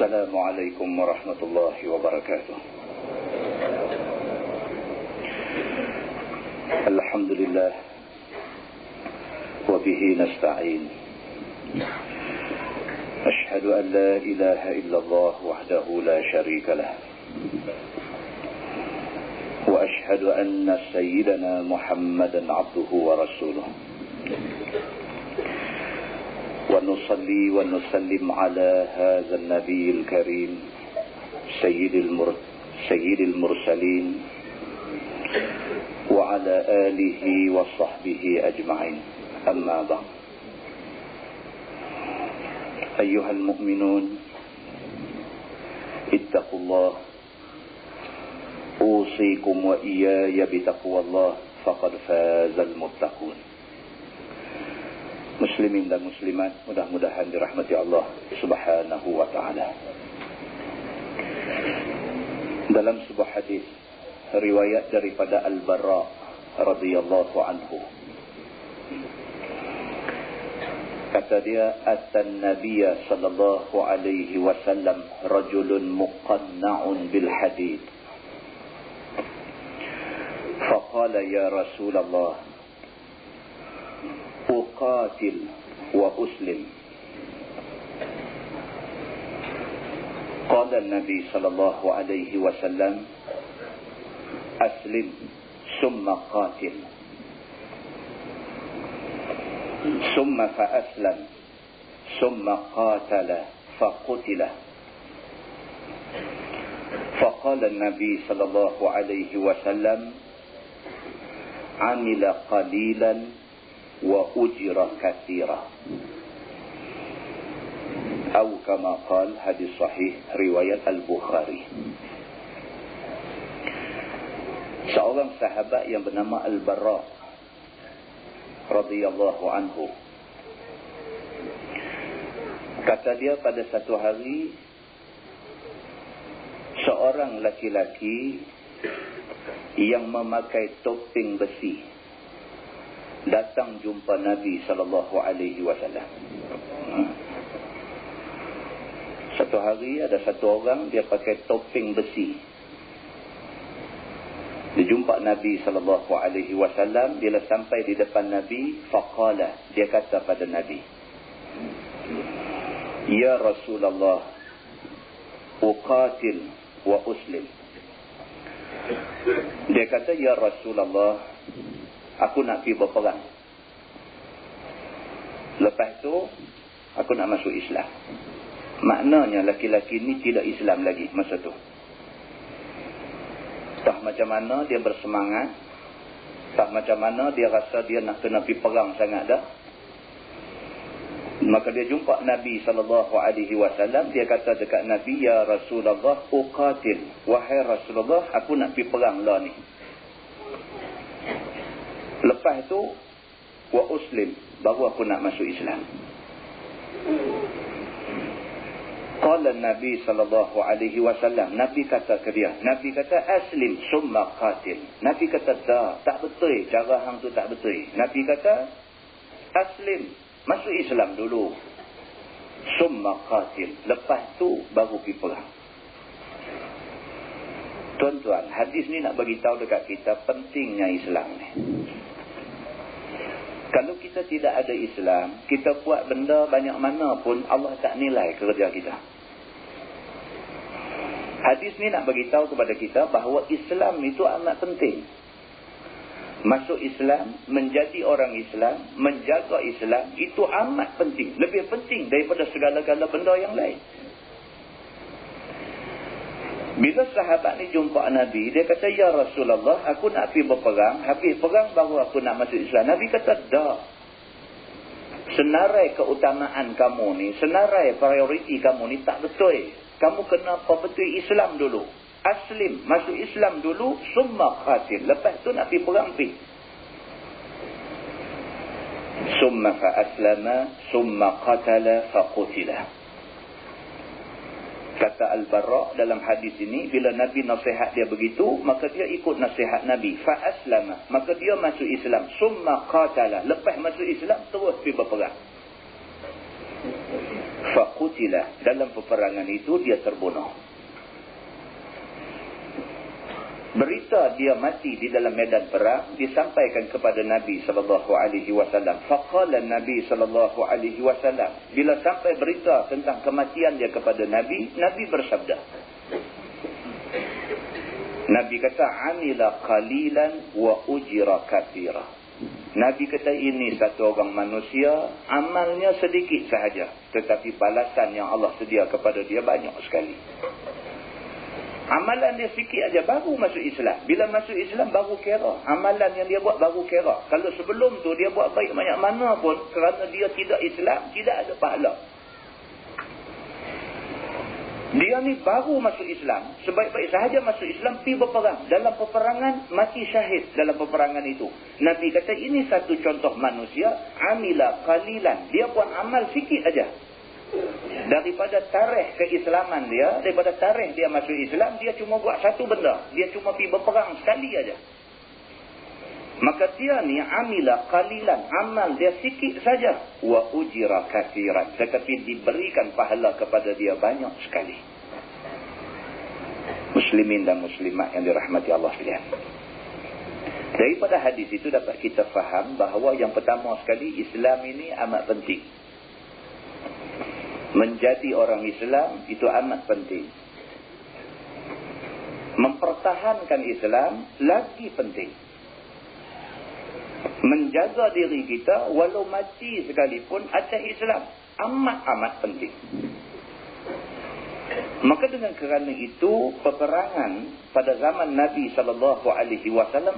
Assalamualaikum warahmatullahi wabarakatuh. Alhamdulillah wa bihi nasta'in. Ashhadu an la ilaha illallah wahdahu la sharika lah. Wa ashhadu anna sayyidana Muhammadan abduhu wa rasuluh. ونصلي ونسلم على هذا النبي الكريم سيد المرسلين وعلى آله وصحبه أجمعين أما بعد أيها المؤمنون اتقوا الله أوصيكم وإياي بتقوى الله فقد فاز المتقون. Muslimin dan muslimat, mudah-mudahan dirahmati Allah Subhanahu wa ta'ala. Dalam sebuah hadis riwayat daripada Al-Barra radhiyallahu anhu, kata dia, atan nabiyya sallallahu alaihi wasallam rajulun muqanna'un bil hadid faqala ya Rasulullah uqatil wa uslim. Qala an-nabi sallallahu alaihi wasallam aslim summa qatil summa fa aslam summa qatala fa qutila. Faqala an-nabi sallallahu alaihi wasallam amila qalilan wa ujira katsira, atau kama qala, hadis sahih riwayat Al-Bukhari. Seorang sahabat yang bernama Al-Barra radhiyallahu anhu, kata dia, pada satu hari seorang laki-laki yang memakai topeng besi datang jumpa Nabi sallallahu alaihi wasallam. Satu hari ada satu orang, dia pakai topeng besi. Dia jumpa Nabi sallallahu alaihi wasallam. Bila sampai di depan Nabi, faqala, dia kata pada Nabi, ya Rasulullah, uqatil wa uslim. Dia kata, ya Rasulullah, aku nak pergi berperang. Lepas tu aku nak masuk Islam. Maknanya laki-laki ni tidak Islam lagi masa tu. Tak macam mana dia bersemangat, tak macam mana dia rasa dia nak kena pergi perang sangat dah. Maka dia jumpa Nabi SAW. Dia kata dekat Nabi, ya Rasulullah, uqatil, wahai Rasulullah, aku nak pergi perang lah ni. Lepas tu wa uslim, baru aku nak masuk Islam. Qala Nabi sallallahu alaihi wasallam, Nabi kata ke dia, Nabi kata aslim summa qatil. Nabi kata tak betul, cara hang tu tak betul. Nabi kata aslim, masuk Islam dulu, summa qatil, lepas tu baru pergi perang. Tuan-tuan, hadis ni nak bagi tahu dekat kita pentingnya Islam ni. Kalau kita tidak ada Islam, kita buat benda banyak mana pun Allah tak nilai kerja kita. Hadis ni nak bagi tahu kepada kita bahawa Islam itu amat penting. Masuk Islam, menjadi orang Islam, menjaga Islam, itu amat penting. Lebih penting daripada segala-gala benda yang lain. Bila sahabat ni jumpa Nabi, dia kata, ya Rasulullah, aku nak pergi berperang. Habis perang baru aku nak masuk Islam. Nabi kata, dah. Senarai keutamaan kamu ni, senarai prioriti kamu ni tak betul. Kamu kena betul Islam dulu. Aslim, masuk Islam dulu, summa qatil. Lepas tu nak pergi perang, pergi. Summa fa aslama, summa qatala fa qutila. Kata Al-Barra dalam hadis ini, bila Nabi nasihat dia begitu, maka dia ikut nasihat Nabi. Fa'aslama, maka dia masuk Islam. Summa qatala, lepas masuk Islam terus pergi berperang. Faqutila, dalam peperangan itu dia terbunuh. Berita dia mati di dalam medan perang disampaikan kepada Nabi SAW. Faqala Nabi SAW. Bila sampai berita tentang kematian dia kepada Nabi, Nabi bersabda. Nabi kata, amila qalilan wa ujira kathira. Nabi kata, ini satu orang manusia, amalnya sedikit sahaja, tetapi balasan yang Allah sedia kepada dia banyak sekali. Amalan dia sikit aja baru masuk Islam. Bila masuk Islam baru kira. Amalan yang dia buat baru kira. Kalau sebelum tu dia buat baik banyak mana pun, kerana dia tidak Islam, tidak ada pahala. Dia ni baru masuk Islam. Sebaik-baik sahaja masuk Islam, pergi berperang. Dalam peperangan, mati syahid dalam peperangan itu. Nabi kata, ini satu contoh manusia. Amila qalilan. Dia buat amal sikit aja. Daripada tarikh keislaman dia, daripada tarikh dia masuk Islam, dia cuma buat satu benda. Dia cuma pergi berperang sekali aja. Maka dia ni amila qalilan, amal dia sikit saja. Wa ujira kathiran, tetapi diberikan pahala kepada dia banyak sekali. Muslimin dan muslimat yang dirahmati Allah sekalian. Daripada hadis itu dapat kita faham bahawa yang pertama sekali, Islam ini amat penting. Menjadi orang Islam itu amat penting. Mempertahankan Islam lagi penting. Menjaga diri kita walau mati sekalipun atas Islam amat-amat penting. Maka dengan kerana itu, peperangan pada zaman Nabi SAW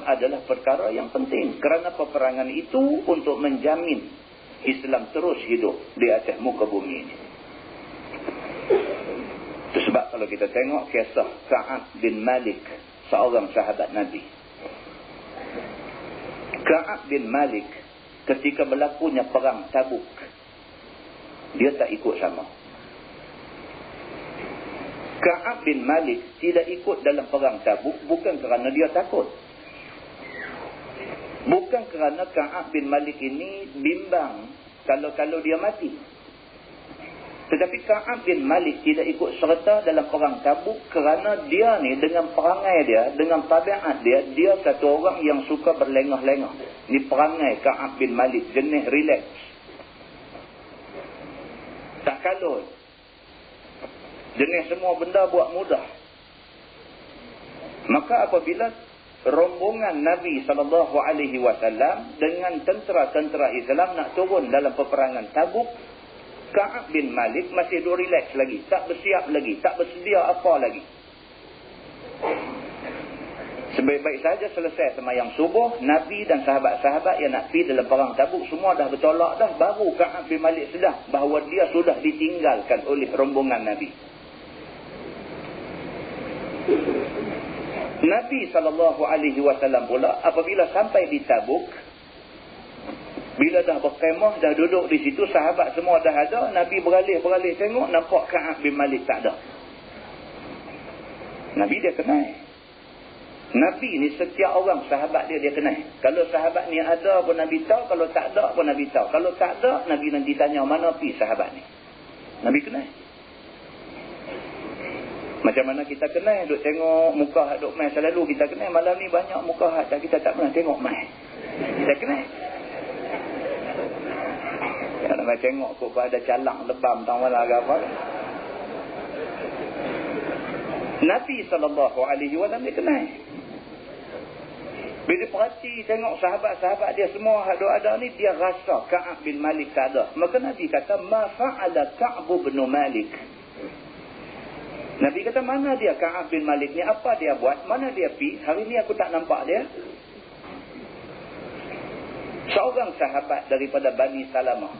adalah perkara yang penting. Kerana peperangan itu untuk menjamin Islam terus hidup di atas muka bumi ini. Itu sebab kalau kita tengok kisah Ka'ab bin Malik, seorang sahabat Nabi. Ka'ab bin Malik ketika berlakunya perang Tabuk, dia tak ikut sama. Ka'ab bin Malik tidak ikut dalam perang Tabuk bukan kerana dia takut. Bukan kerana Ka'ab bin Malik ini bimbang kalau dia mati. Tetapi Ka'ab bin Malik tidak ikut serta dalam perang Tabuk kerana dia ni dengan perangai dia, dengan tabiat dia, dia satu orang yang suka berlengah-lengah. Ni perangai Ka'ab bin Malik, jenis relax. Tak kalut. Jenis semua benda buat mudah. Maka apabila rombongan Nabi SAW dengan tentera-tentera Islam nak turun dalam peperangan Tabuk, Ka'ab bin Malik masih duk relax lagi. Tak bersiap lagi. Tak bersedia apa lagi. Sebaik-baik saja selesai semayang subuh, Nabi dan sahabat-sahabat yang nak pergi dalam perang Tabuk semua dah bertolak dah. Baru Ka'ab bin Malik sedar bahawa dia sudah ditinggalkan oleh rombongan Nabi. Nabi SAW pula apabila sampai di Tabuk, bila dah berkemah, dah duduk di situ, sahabat semua dah ada, Nabi beralih tengok, nampak Ka'ab bin Malik tak ada. Nabi dia kenal. Nabi ni setiap orang sahabat dia kenal. Kalau sahabat ni ada pun Nabi tahu, kalau tak ada pun Nabi tahu. Kalau tak ada, Nabi nanti tanya mana pergi sahabat ni. Nabi kenal. Macam mana kita kenal, duk tengok muka duk mai selalu kita kenal. Malam ni banyak muka hak kita tak pernah tengok mai. Kita kenal. Kalau tengok kok ada calang lebam tang wala ke apa. Nabi SAW dia kenal. Bila perhati tengok sahabat-sahabat dia semua ada ni, dia rasa Ka'ab bin Malik tak ada. Maka Nabi kata, ma fa'ala Ka'ab bin Malik. Nabi kata, mana dia Ka'ab bin Malik ni? Apa dia buat? Mana dia pergi? Hari ni aku tak nampak dia. Seorang sahabat daripada Bani Salamah.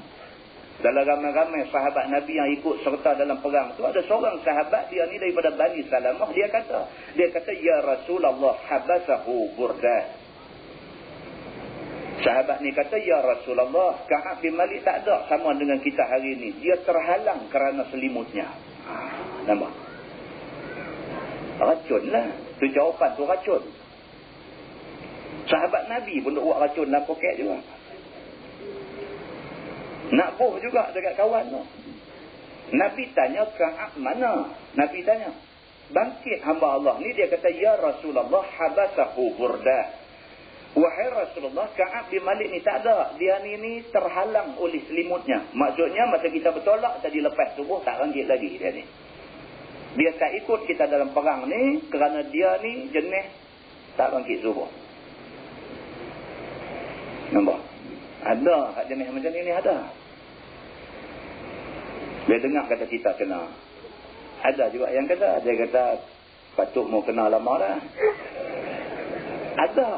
Dalam ramai-ramai sahabat Nabi yang ikut serta dalam perang tu, ada seorang sahabat dia ni daripada Bani Salamah. Dia kata, ya Rasulullah, habasahu Burdah. Sahabat ni kata, ya Rasulullah, Ka'ab bin Malik tak ada sama dengan kita hari ni. Dia terhalang kerana selimutnya. Nampak? Racun lah. Tu jawapan tu racun. Sahabat Nabi pun buat racun dalam poket juga. Nak buh juga dekat kawan tu. Nabi tanya, Ka'ab mana? Nabi tanya. Bangkit hamba Allah ni, dia kata, ya Rasulullah, habasahu Burdah. Wahai Rasulullah, Ka'ab bin Malik ni tak ada. Dia ni terhalang oleh selimutnya. Maksudnya, masa kita bertolak tadi lepas subuh, tak bangkit lagi dia ni. Dia tak ikut kita dalam perang ni kerana dia ni jenis tak bangkit subuh. Nampak? Ada hak jenis macam ni ada. Dia dengar kata kita kena. Ada juga yang kata, dia kata patut mau kena lama dah. Ada.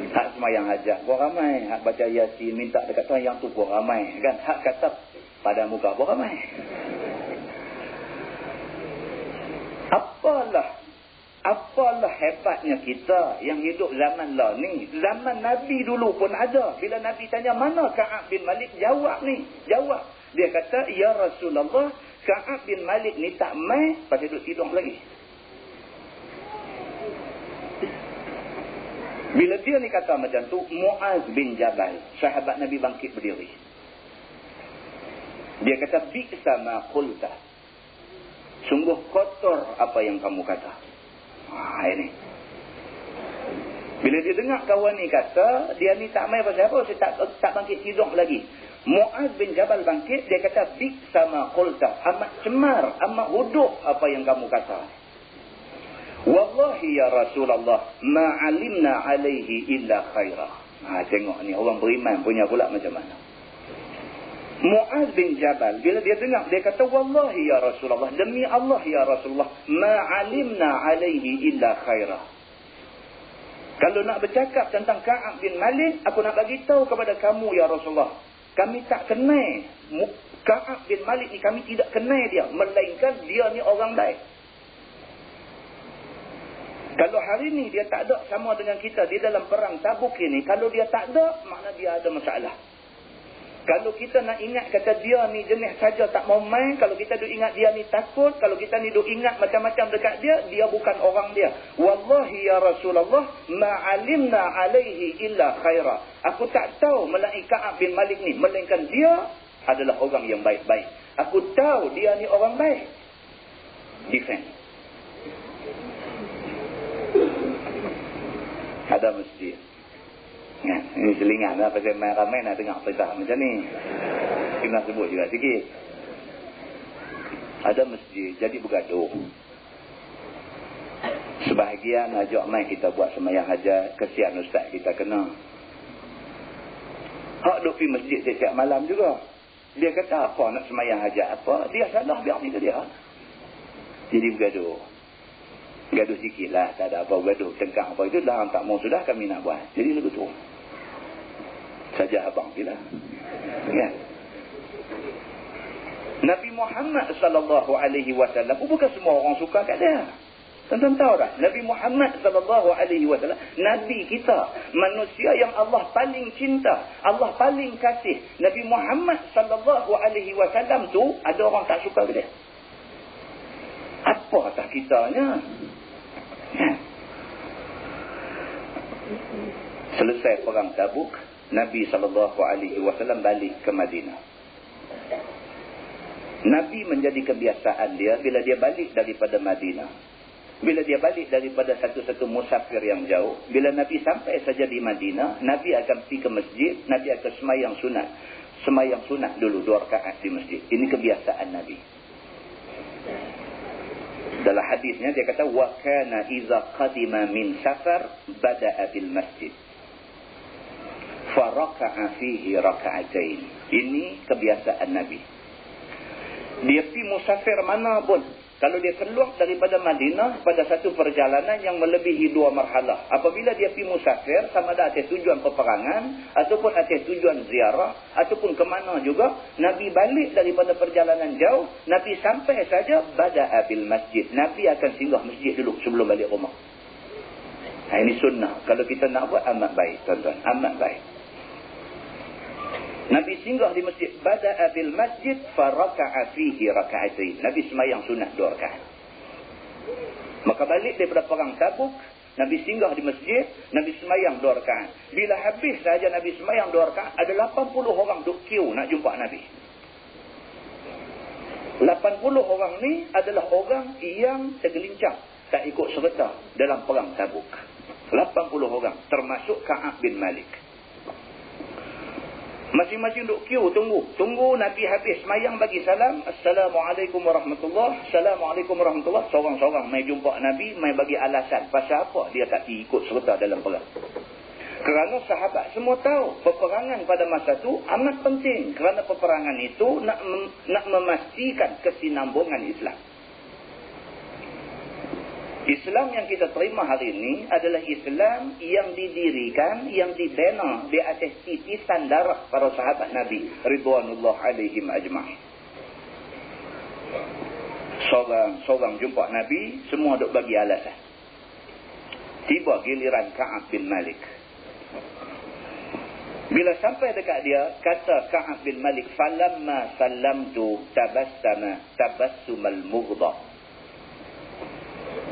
Hak semayang hajat pun ramai. Hak baca Yasin minta dekat Tuhan yang tu pun ramai. Kan? Hak kata pada muka pun ramai. Apalah hebatnya kita yang hidup zaman lah ni. Zaman Nabi dulu pun ada. Bila Nabi tanya, mana Ka'ab bin Malik? Jawab ni. Jawab. Dia kata, ya Rasulullah, Ka'ab bin Malik ni tak mai, pasal duduk tidur lagi. Bila dia ni kata macam tu, Muaz bin Jabal, sahabat Nabi, bangkit berdiri. Dia kata, bi'sa ma qulta. Sungguh kotor apa yang kamu kata. Ini. Bila dia dengar kawan ni kata, dia ni tak main pasal apa, saya tak bangkit tidur lagi. Muaz bin Jabal bangkit, dia kata, bi'sa ma qulta. Amat cemar, amat huduk apa yang kamu kata. Wallahi ya Rasulullah, ma'alimna alaihi illa khairah. Tengok ni, orang beriman punya pula macam mana. Muaz bin Jabal, bila dia dengar, dia kata, wallahi ya Rasulullah, demi Allah ya Rasulullah, ma'alimna alaihi illa khairah. Kalau nak bercakap tentang Ka'ab bin Malik, aku nak bagi tahu kepada kamu ya Rasulullah, kami tak kenal Ka'ab bin Malik ni, kami tidak kenal dia, melainkan dia ni orang baik. Kalau hari ni dia tak ada sama dengan kita di dalam perang Tabuk ini, kalau dia tak ada, makna dia ada masalah. Kalau kita nak ingat kata dia ni jenis saja tak mau main, kalau kita duk ingat dia ni takut, kalau kita ni duk ingat macam-macam dekat dia, dia bukan orang dia. Wallahi ya Rasulullah, ma'alimna alaihi illa khaira. Aku tak tahu melainkan Ka'ab bin Malik ni, melainkan dia adalah orang yang baik-baik. Aku tahu dia ni orang baik. Defend. Ada masjid. Ya, ini selingan lah. Pasal main ramai nak dengar perintah macam ni. Kena sebut juga sikit. Ada masjid, jadi bergaduh. Sebahagian ajak main kita buat sembahyang hajat. Kesian ustaz kita kena. Hak duk pergi masjid setiap malam juga. Dia kata apa nak sembahyang hajat apa. Dia salah, biar kita dia. Jadi bergaduh. Gaduh sikit lah, tak ada apa gaduh, tengkang apa itu dah tak mau sudah kami nak buat. Jadi lebih tu saja abang bila. Ya. Nabi Muhammad sallallahu alaihi wasallam, bukan semua orang suka kat dia. Tuan-tuan tahu tak? Nabi Muhammad sallallahu alaihi wasallam, nabi kita, manusia yang Allah paling cinta, Allah paling kasih. Nabi Muhammad sallallahu alaihi wasallam tu ada orang tak suka ke dia. Apa tak kitanya? Ya. Selesai perang Tabuk, Nabi SAW balik ke Madinah. Nabi menjadi kebiasaan dia bila dia balik daripada Madinah. Bila dia balik daripada satu-satu musafir yang jauh, bila Nabi sampai saja di Madinah, Nabi akan pergi ke masjid, Nabi akan semayang sunat. Semayang sunat dulu 2 rakaat di masjid. Ini kebiasaan Nabi. Dalam hadisnya dia kata, wa kana iza qadima min safar bada'a bil masjid fa raka'a fihi raka'atain. Ini kebiasaan Nabi. Dia pergi musafir mana pun, kalau dia keluar daripada Madinah pada satu perjalanan yang melebihi 2 marhalah, apabila dia pergi musafir, sama ada atas tujuan peperangan ataupun atas tujuan ziarah ataupun ke mana juga, Nabi balik daripada perjalanan jauh, Nabi sampai saja bada'a bil masjid, Nabi akan singgah masjid dulu sebelum balik rumah. Ini sunnah. Kalau kita nak buat, amat baik tuan-tuan, amat baik. Nabi singgah di masjid, bada'a bil masjid fa raka'a fihi raka'atain. Nabi semayang sunat 2 rakaat. Maka balik daripada perang Tabuk, Nabi singgah di masjid, Nabi semayang 2 rakaat. Bila habis saja Nabi semayang 2 rakaat, ada 80 orang duk queue nak jumpa Nabi. 80 orang ni adalah orang yang tergelincang, tak ikut serta dalam perang Tabuk. 80 orang, termasuk Ka'ab bin Malik. Masing-masing duk queue, tunggu Nabi habis semayang, bagi salam, Assalamualaikum warahmatullahi, Assalamualaikum warahmatullahi. Seorang-seorang mai jumpa Nabi, mai bagi alasan pasal apa dia tak ikut serta dalam perang. Kerana sahabat semua tahu peperangan pada masa itu amat penting, kerana peperangan itu nak memastikan kesinambungan Islam. Islam yang kita terima hari ini adalah Islam yang didirikan, yang dibina di atas titisan darah para sahabat Nabi ridwanullah alaihim ajma'in. Seorang jumpa Nabi, semua duk bagi alasan. Tiba giliran Ka'ab bin Malik. Bila sampai dekat dia, kata Ka'ab bin Malik, falamma sallamtu tabassumal mughdha.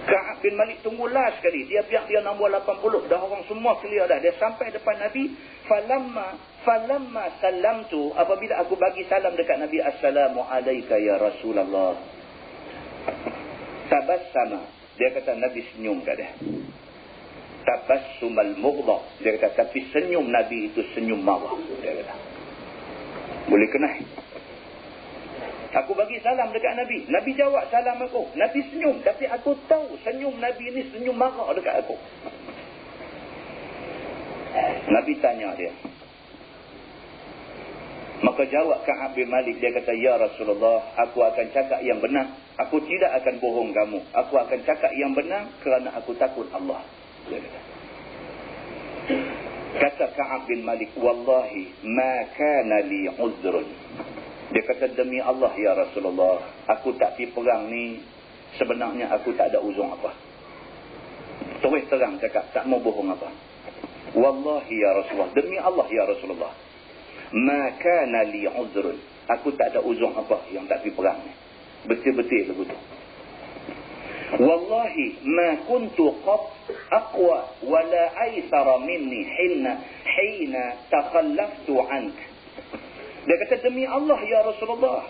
Ka'ab bin Malik tunggu last sekali. Dia biar dia nombor 80. Dah orang semua clear dah. Dia sampai depan Nabi. Falamma salamtu. Apabila aku bagi salam dekat Nabi. Assalamualaikum ya Rasulullah. Tabassama. Dia kata Nabi senyum kat dia. Tabassumal mughdha. Dia kata tapi senyum Nabi itu senyum marah. Dia kata. Boleh kenal. Aku bagi salam dekat Nabi. Nabi jawab salam aku. Nabi senyum. Tapi aku tahu senyum Nabi ni senyum marah dekat aku. Nabi tanya dia. Maka jawab Ka'ab bin Malik. Dia kata, ya Rasulullah, aku akan cakap yang benar. Aku tidak akan bohong kamu. Aku akan cakap yang benar kerana aku takut Allah. Dia kata. Kata Ka'ab bin Malik, wallahi ma kana li uzrun. Dia kata, demi Allah ya Rasulullah, aku tak pergi perang ni, sebenarnya aku tak ada uzur apa. Terus terang cakap, tak mau bohong apa. Wallahi ya Rasulullah, demi Allah ya Rasulullah, ma kana li uzrun. Aku tak ada uzur apa yang tak pergi perang ni. Betul-betul begitu. Wallahi ma kuntu qat aqwa wala aysara minni hina takhallaftu anka. Dia kata, demi Allah ya Rasulullah,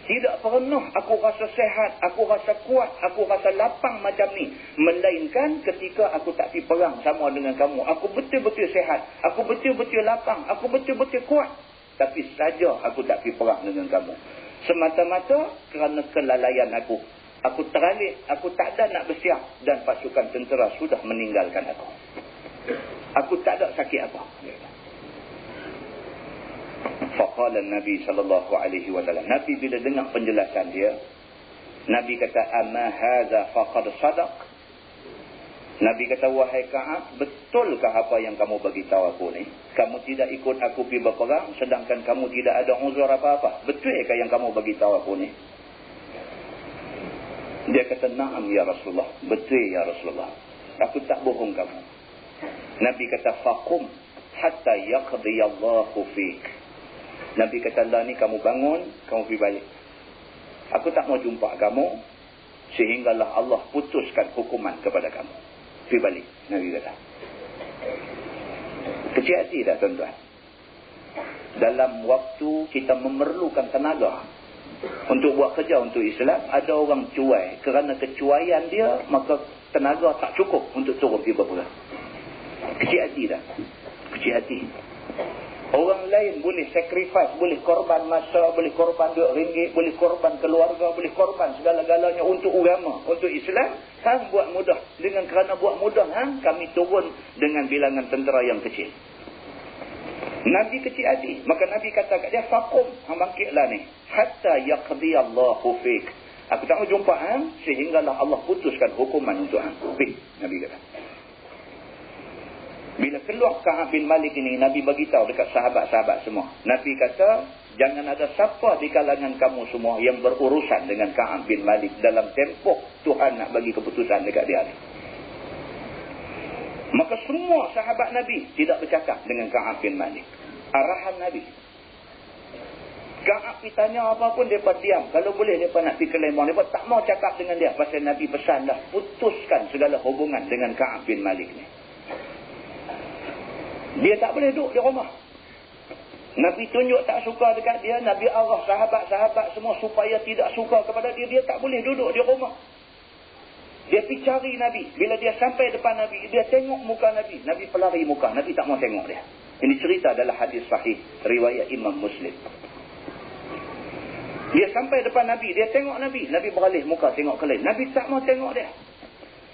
tidak pernah aku rasa sehat, aku rasa kuat, aku rasa lapang macam ni, melainkan ketika aku tak pergi perang sama dengan kamu. Aku betul-betul sehat, aku betul-betul lapang, aku betul-betul kuat, tapi saja aku tak pergi perang dengan kamu. Semata-mata kerana kelalaian aku. Aku teralik, aku tak ada nak bersiap, dan pasukan tentera sudah meninggalkan aku. Aku tak ada sakit apa. Faqala Nabi sallallahu alaihi wasallam. Nabi bila dengar penjelasan dia, Nabi kata, amma hadza faqad sadaq. Nabi kata, wahai Ka'ab, betulkah apa yang kamu bagi tahu aku ni? Kamu tidak ikut aku pergi berperang sedangkan kamu tidak ada uzur apa-apa. Betulkah yang kamu bagi tahu aku ni? Dia kata, na'am ya Rasulullah. Betul ya Rasulullah. Aku tak bohong kamu. Nabi kata, faqum hatta yaqdiyallahu fik. Nabi kata, lah ni kamu bangun, kamu pergi balik. Aku tak mau jumpa kamu sehinggalah Allah putuskan hukuman kepada kamu. Pergi balik, Nabi kata. Kecil hati dah tuan-tuan. Dalam waktu kita memerlukan tenaga untuk buat kerja untuk Islam, ada orang cuai. Kerana kecuaian dia, maka tenaga tak cukup untuk turun pergi berperang. Kecil hati dah. Kecil hati. Orang lain boleh sacrifice, boleh korban masa, boleh korban RM2, boleh korban keluarga, boleh korban segala-galanya untuk agama, untuk Islam. Hang buat mudah. Dengan kerana buat mudah, kami turun dengan bilangan tentera yang kecil. Nabi kecil hati. Maka Nabi kata kat dia, faqum, hang bangkitlah ni. Hatta yaqdiyallahu fik. Aku tak mau jumpa sehinggalah Allah putuskan hukuman untuk hang. Nabi kata. Bila keluar Ka'ab bin Malik ini, Nabi beritahu dekat sahabat-sahabat semua. Nabi kata, jangan ada siapa di kalangan kamu semua yang berurusan dengan Ka'ab bin Malik dalam tempoh Tuhan nak bagi keputusan dekat dia. Maka semua sahabat Nabi tidak bercakap dengan Ka'ab bin Malik. Arahan Nabi. Ka'ab ditanya apa pun, mereka diam. Kalau boleh, mereka nak pergi ke Lembang. Mereka tak mau cakap dengan dia. Pasal Nabi pesan dah, putuskan segala hubungan dengan Ka'ab bin Malik ni. Dia tak boleh duduk di rumah. Nabi tunjuk tak suka dekat dia. Nabi arah sahabat-sahabat semua supaya tidak suka kepada dia. Dia tak boleh duduk di rumah. Dia pergi cari Nabi. Bila dia sampai depan Nabi, dia tengok muka Nabi. Nabi pelari muka. Nabi tak mau tengok dia. Ini cerita adalah hadis sahih riwayat Imam Muslim. Dia sampai depan Nabi, dia tengok Nabi. Nabi beralih muka tengok ke lain. Nabi tak mau tengok dia.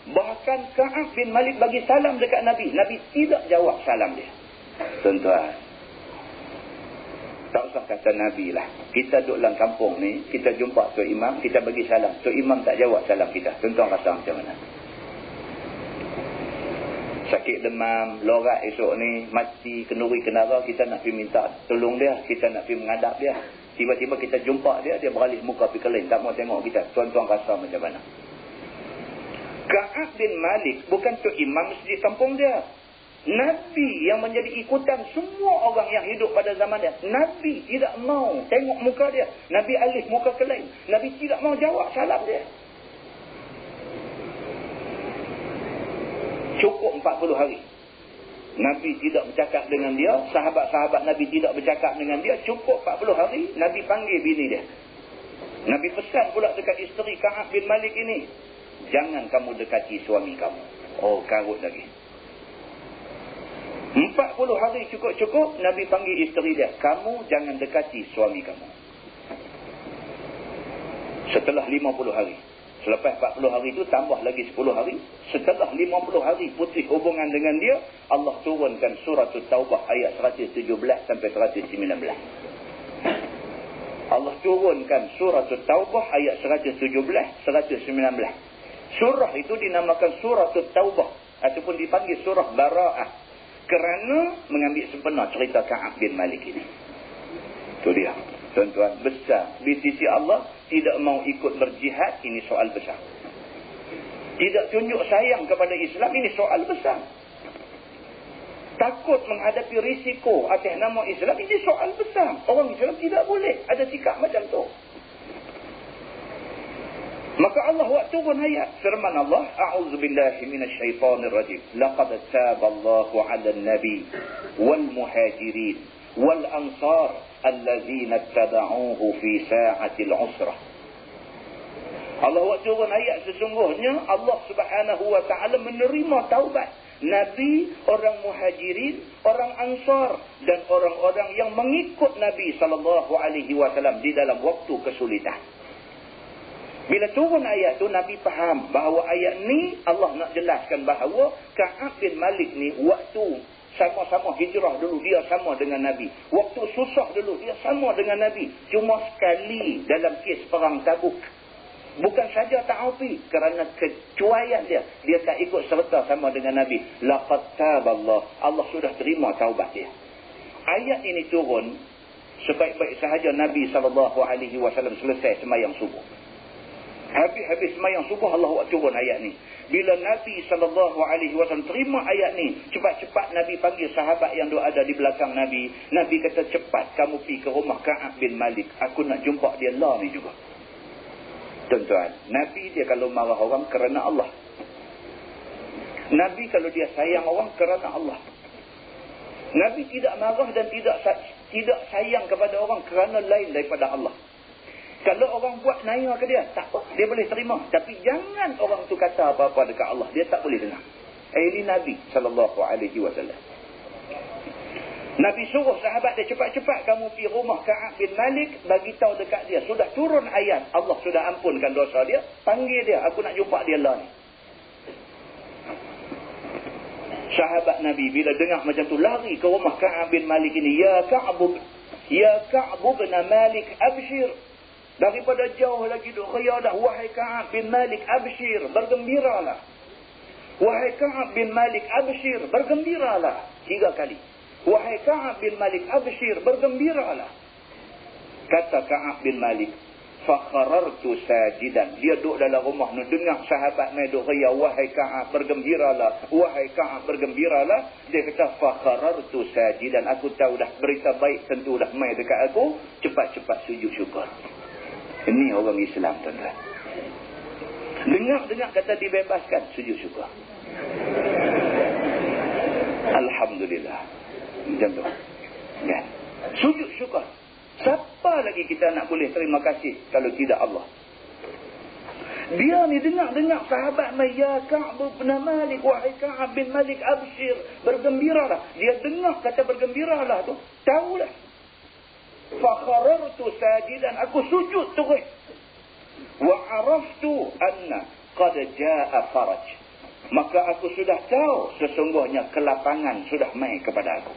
Bahkan Ka'ab bin Malik bagi salam dekat Nabi. Nabi tidak jawab salam dia. Tuan-tuan, tak usah kata Nabi lah. Kita duduk dalam kampung ni, kita jumpa Tok Imam, kita bagi salam. Tok Imam tak jawab salam kita. Tuan-tuan rasa macam mana? Sakit demam, lorak esok ni, mati, kenduri kenara, kita nak pergi minta tolong dia, kita nak pergi menghadap dia. Tiba-tiba kita jumpa dia, dia beralih muka pergi ke lain, tak mau tengok kita. Tuan-tuan rasa macam mana? Ka'ab bin Malik bukan Tok Imam masjid kampung dia. Nabi yang menjadi ikutan semua orang yang hidup pada zaman dia. Nabi tidak mau tengok muka dia. Nabi alih muka ke lain. Nabi tidak mau jawab salam dia. Cukup 40 hari. Nabi tidak bercakap dengan dia. Sahabat-sahabat Nabi tidak bercakap dengan dia. Cukup 40 hari. Nabi panggil bini dia. Nabi pesan pula dekat isteri Ka'ab bin Malik ini. Jangan kamu dekati suami kamu. Oh, karut lagi. 40 hari cukup-cukup. Nabi panggil isteri dia. Kamu jangan dekati suami kamu. Setelah 50 hari. Selepas 40 hari itu tambah lagi 10 hari. Setelah 50 hari putih hubungan dengan dia, Allah turunkan surah Taubah ayat 117 sampai 119. Allah turunkan surah Taubah ayat 117, 119. Surah itu dinamakan surah Taubah ataupun dipanggil surah Bara'ah kerana mengambil sempena cerita Ka'ab bin Malik ini. Itu dia. Tuan-tuan, besar. Di sisi Allah, tidak mau ikut berjihad, ini soal besar. Tidak tunjuk sayang kepada Islam, ini soal besar. Takut menghadapi risiko atas nama Islam, ini soal besar. Orang Islam tidak boleh ada sikap macam tu. Maka Allah buat turun ayat. Firman Allah, A'udzubillahi minasyaitanirrajim. Laqad taballahu 'alan nabi wal muhajirin wal ansar allazina tabauhu fi sa'atil usrah. Allah buat turun ayat, sesungguhnya Allah Subhanahu wa taala menerima taubat Nabi, orang muhajirin, orang ansar dan orang-orang yang mengikut Nabi sallallahu alaihi wasallam di dalam waktu kesulitan. Bila turun ayat tu, Nabi faham bahawa ayat ni Allah nak jelaskan bahawa Ka'ab bin Malik ni waktu sama-sama hijrah dulu dia sama dengan Nabi. Waktu susah dulu dia sama dengan Nabi. Cuma sekali dalam kes perang Tabuk. Bukan saja ta'afi, kerana kecuaian dia tak ikut serta sama dengan Nabi. Laqad taballah, Allah sudah terima taubat dia. Ayat ini turun sebaik-baik sahaja Nabi SAW selesai sembahyang subuh. Habis sembahyang subuh Allah buat turun ayat ni. Bila Nabi SAW terima ayat ni, cepat-cepat Nabi panggil sahabat yang ada di belakang Nabi. Nabi kata, cepat kamu pergi ke rumah Ka'ab bin Malik. Aku nak jumpa dia lah ni juga. Tuan-tuan, Nabi dia kalau marah orang kerana Allah. Nabi kalau dia sayang orang kerana Allah. Nabi tidak marah dan tidak sayang kepada orang kerana lain daripada Allah. Kalau orang buat naya ke dia, tak apa, dia boleh terima. Tapi jangan orang tu kata apa-apa dekat Allah, dia tak boleh dengar. Ini Nabi SAW. Nabi suruh sahabat dia, cepat-cepat kamu pergi rumah Ka'ab bin Malik, bagi tahu dekat dia, sudah turun ayat, Allah sudah ampunkan dosa dia, panggil dia, aku nak jumpa dia lah ni. Sahabat Nabi bila dengar macam tu, lari ke rumah Ka'ab bin Malik ini. Ya Ka'ab bin Malik, abshir. Daripada jauh lagi duk riadah, wahai Ka'ab bin Malik, abshir, bergembiralah. Wahai Ka'ab bin Malik, abshir, bergembiralah. 3 kali. Wahai Ka'ab bin Malik, abshir, bergembiralah. Kata Ka'ab bin Malik, fakharartu sajidan. Dia duduk dalam rumah ni, dengar sahabat mai duk ria, wahai Ka'ab bergembiralah, wahai Ka'ab bergembiralah. Dia kata fakharartu sajidan, aku tahu dah berita baik tentu dah mai dekat aku, cepat-cepat sujud syukur. Ini orang Islam, tuan-tuan. Dengar kata dibebaskan, sujud syukur. Alhamdulillah. Macam tu. Kan? Sujud syukur. Siapa lagi kita nak boleh terima kasih kalau tidak Allah? Dia ni dengar sahabat mai, ya Ka'ab bin Malik, wahai Ka'ab bin Malik, absyir, bergembiralah. Dia dengar kata bergembiralah tu, tahulah. Fakharartu sajidan, aku sujud terus. Wa araftu anna qad jaa faraj. Maka aku sudah tahu sesungguhnya kelapangan sudah mai kepada aku.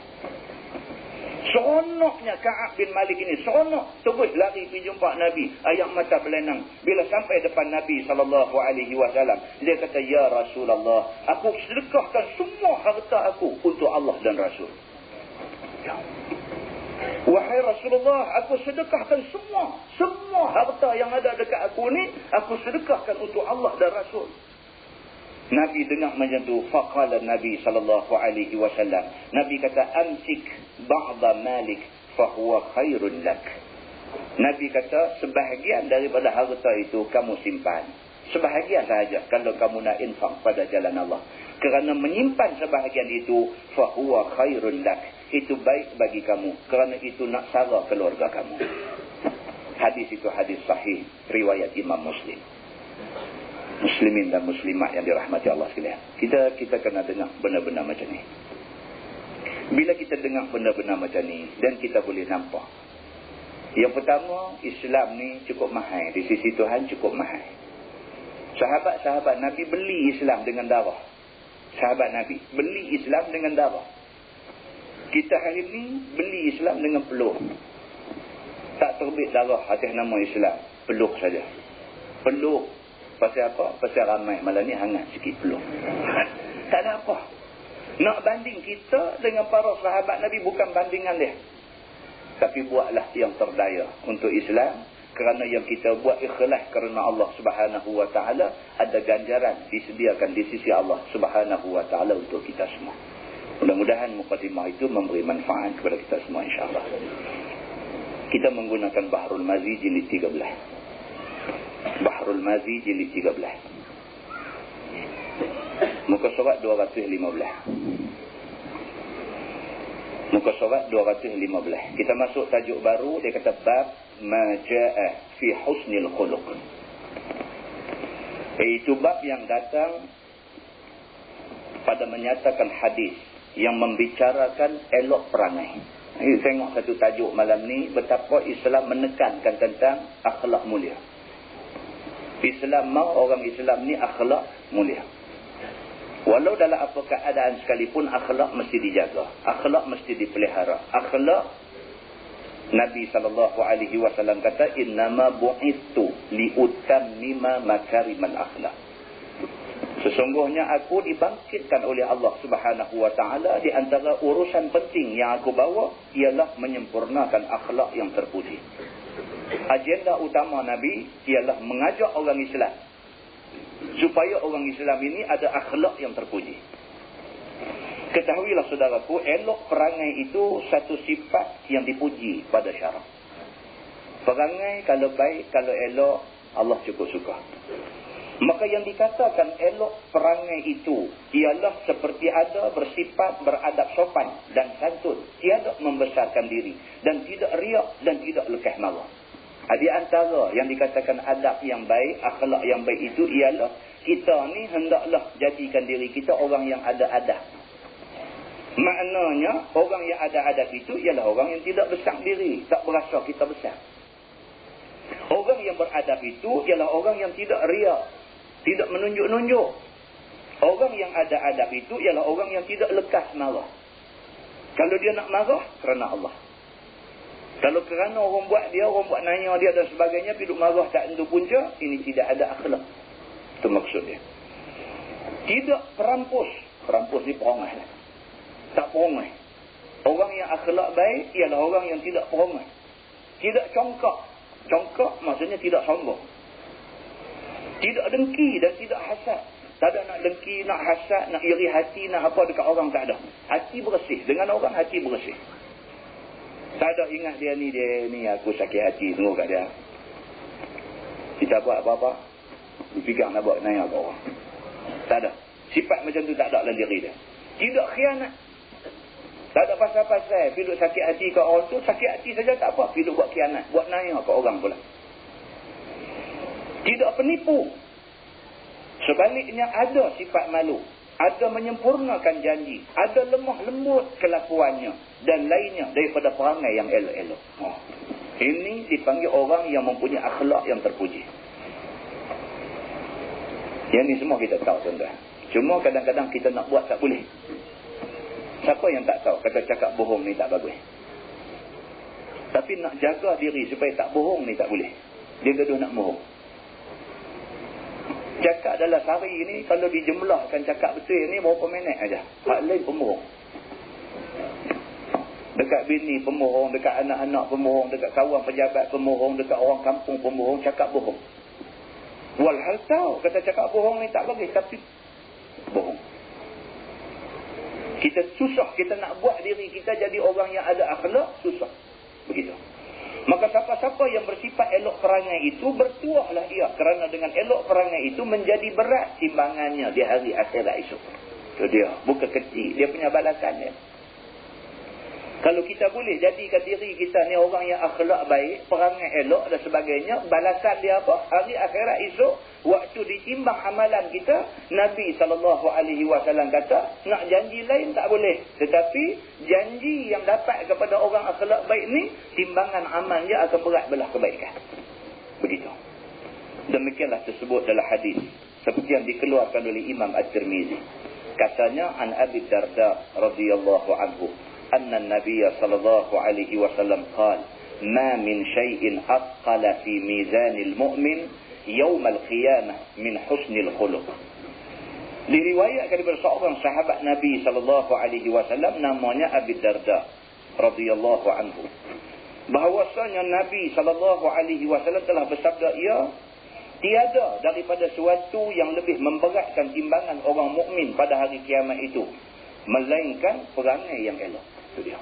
Seronoknya Ka'ab bin Malik ini, seronok. Terus lari pergi jumpa Nabi. Ayak mata berlenang. Bila sampai depan Nabi SAW, dia kata, ya Rasulullah, aku sedekahkan semua harta aku untuk Allah dan Rasul. Ya. Wahai Rasulullah, aku sedekahkan semua harta yang ada dekat aku ni, aku sedekahkan untuk Allah dan Rasul. Nabi dengar macam tu, faqala Nabi SAW. Nabi kata, amsik ba'da malik fahuwa khairun lak. Nabi kata, sebahagian daripada harta itu kamu simpan. Sebahagian sahaja kalau kamu nak infak pada jalan Allah. Kerana menyimpan sebahagian itu, fahuwa khairun lak. Itu baik bagi kamu. Kerana itu nak sara keluarga kamu. Hadis itu hadis sahih, riwayat Imam Muslim. Muslimin dan muslimat yang dirahmati Allah sekalian. Kita kena dengar benda-benda macam ni. Bila kita dengar benda-benda macam ni, dan kita boleh nampak. Yang pertama, Islam ni cukup mahal. Di sisi Tuhan cukup mahal. Sahabat-sahabat Nabi beli Islam dengan darah. Sahabat Nabi beli Islam dengan darah. Kita hari ni beli Islam dengan peluh. Tak terbit darah atas nama Islam. Peluh saja. Peluh. Pasal apa? Pasal ramai. Malah ni hangat sikit peluh. Tak ada apa. Nak banding kita dengan para sahabat Nabi bukan bandingan dia. Tapi buatlah yang terdaya untuk Islam. Kerana yang kita buat ikhlas kerana Allah Subhanahu Wa Taala, ada ganjaran disediakan di sisi Allah Subhanahu Wa Taala untuk kita semua. Mudah-mudahan mukadimah itu memberi manfaat kepada kita semua, insya-Allah. Kita menggunakan Bahrul Mazi jilid 13. Bahrul Mazi jilid 13. Muka surat 215. Muka surat 215. Kita masuk tajuk baru, dia kata bab ma jaa fi husnil khuluq. Itu bab yang datang pada menyatakan hadis yang membicarakan elok perangai. Tengok satu tajuk malam ni, betapa Islam menekankan tentang akhlak mulia. Islam mahu orang Islam ni akhlak mulia. Walau dalam apa keadaan sekalipun, akhlak mesti dijaga. Akhlak mesti dipelihara. Akhlak, Nabi SAW kata, innama bu'ithu liutammima makarimal akhlak. Sesungguhnya aku dibangkitkan oleh Allah Subhanahu Wa Taala, di antara urusan penting yang aku bawa ialah menyempurnakan akhlak yang terpuji. Agenda utama Nabi ialah mengajak orang Islam supaya orang Islam ini ada akhlak yang terpuji. Ketahuilah saudaraku, elok perangai itu satu sifat yang dipuji pada syarak. Perangai kalau baik, kalau elok, Allah cukup suka. Maka yang dikatakan elok perangai itu ialah seperti ada bersifat beradab sopan dan santun, tiada membesarkan diri dan tidak riak dan tidak lekeh marah. Di antara yang dikatakan adab yang baik, akhlak yang baik itu ialah kita ni hendaklah jadikan diri kita orang yang ada adab. Maknanya orang yang ada adab itu ialah orang yang tidak besar diri, tak berasa kita besar. Orang yang beradab itu ialah orang yang tidak riak, tidak menunjuk-nunjuk. Orang yang ada adab itu ialah orang yang tidak lekas marah. Kalau dia nak marah, kerana Allah. Kalau kerana orang buat nanya dia dan sebagainya, pergi marah tak tentu punca, ini tidak ada akhlak. Itu maksudnya. Tidak perampus. Perampus ni perongai lah. Tak perongai. Orang yang akhlak baik ialah orang yang tidak perongai. Tidak congkak. Congkak maksudnya tidak sombong. Tidak dengki dan tidak hasad. Tak ada nak dengki, nak hasad, nak iri hati, nak apa dekat orang, tak ada. Hati bersih. Dengan orang hati bersih. Tak ada ingat dia ni aku sakit hati tengok kat dia. Kita buat apa-apa, dipegang nak buat naik kat orang. Tak ada. Sifat macam tu tak ada dalam diri dia. Tidak khianat. Tak ada pasal-pasal. Pergi duk sakit hati kat orang tu, sakit hati saja tak apa. Pergi duk buat khianat, buat naik kat orang pula. Tidak penipu. Sebaliknya ada sifat malu. Ada menyempurnakan janji. Ada lemah lembut kelakuannya. Dan lainnya daripada perangai yang elok-elok. Ini dipanggil orang yang mempunyai akhlak yang terpuji. Yang ni semua kita tahu tuan-tuan. Cuma kadang-kadang kita nak buat tak boleh. Siapa yang tak tahu kata cakap bohong ni tak bagus. Tapi nak jaga diri supaya tak bohong ni tak boleh. Dia gaduh nak bohong. Cakap dalam sehari ni kalau dijemlahkan cakap betul ni berapa minit aja. Hak lain pembohong. Dekat bini pembohong, dekat anak-anak pembohong, dekat kawan pejabat pembohong, dekat orang kampung pembohong, cakap bohong. Walhal tahu kata cakap bohong ni tak bagus, tapi bohong. Kita susah, kita nak buat diri kita jadi orang yang ada akhlak, susah. Begitu. Maka siapa-siapa yang bersifat elok perangai itu, bertuahlah ia. Kerana dengan elok perangai itu menjadi berat timbangannya di hari akhirat esok. Itu dia. Bukan kecil. Dia punya balasannya. Kalau kita boleh jadikan diri kita ni orang yang akhlak baik, perangai elok dan sebagainya, balasan dia apa? Hari akhirat esok, waktu ditimbang amalan kita, Nabi SAW kata, nak janji lain tak boleh. Tetapi, janji yang dapat kepada orang akhlak baik ni, timbangan amal dia akan berat belah kebaikan. Begitu. Demikianlah tersebut dalam hadis. Seperti yang dikeluarkan oleh Imam At-Tirmizi. Katanya, An Abi Darda radhiyallahu anhu. أن النبي صلى الله عليه وسلم قال ما من شيء أثقل في ميزان المؤمن يوم القيامة من حسن الخلق. Diriwayatkan daripada seorang sahabat Nabi sallallahu alaihi wasallam namanya Abi Darda radhiyallahu anhu, bahwasanya Nabi sallallahu alaihi wasallam telah bersabda, ia tiada daripada sesuatu yang lebih memberatkan timbangan orang mukmin pada hari kiamat itu melainkan perangai yang elok. Itu dia.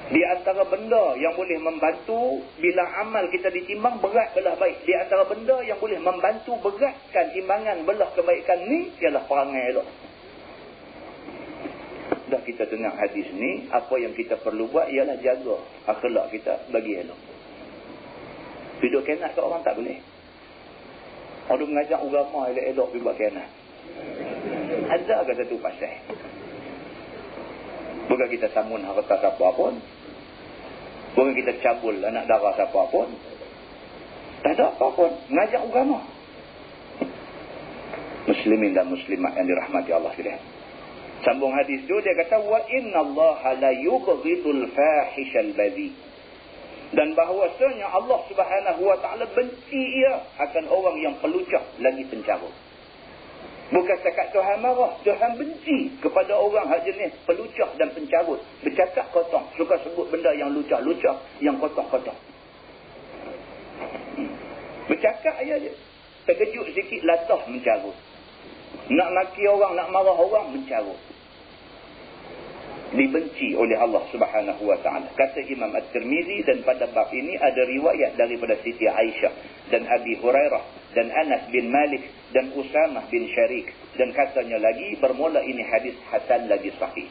Di antara benda yang boleh membantu bila amal kita ditimbang berat belah baik, di antara benda yang boleh membantu beratkan timbangan belah kebaikan ni ialah perangai elok. Dah kita dengar hadis ni, apa yang kita perlu buat ialah jaga akhlak kita bagi elok. Hidup kenat ke orang tak boleh. Orang mengajak agama elok-elok pergi buat kenat. Ada ke satu pasal? Bukan kita samun harta siapa pun. Bukan kita cabul anak darah siapa pun. Tak ada apa pun. Mengajak agama. Muslimin dan muslimat yang dirahmati Allah sekalian. Sambung hadis tu dia kata, wa innallaha la yubghidul fahishal badhi. Dan bahawasanya Allah Subhanahu wa taala benci ia akan orang yang pelucah lagi pencarut. Bukan cakap Tuhan marah. Tuhan benci kepada orang hak jenis pelucah dan pencarut. Bercakap kotong. Suka sebut benda yang lucah-lucah, yang kotong-kotong. Bercakap aja je. Terkejut sikit, latah mencarut. Nak maki orang, nak marah orang, mencarut. Dibenci oleh Allah Subhanahu wa taala. Kata Imam At-Tirmizi, dan pada bab ini ada riwayat daripada Siti Aisyah dan Abi Hurairah dan Anas bin Malik dan Usamah bin Syarik, dan katanya lagi bermula ini hadis hasan lagi sahih.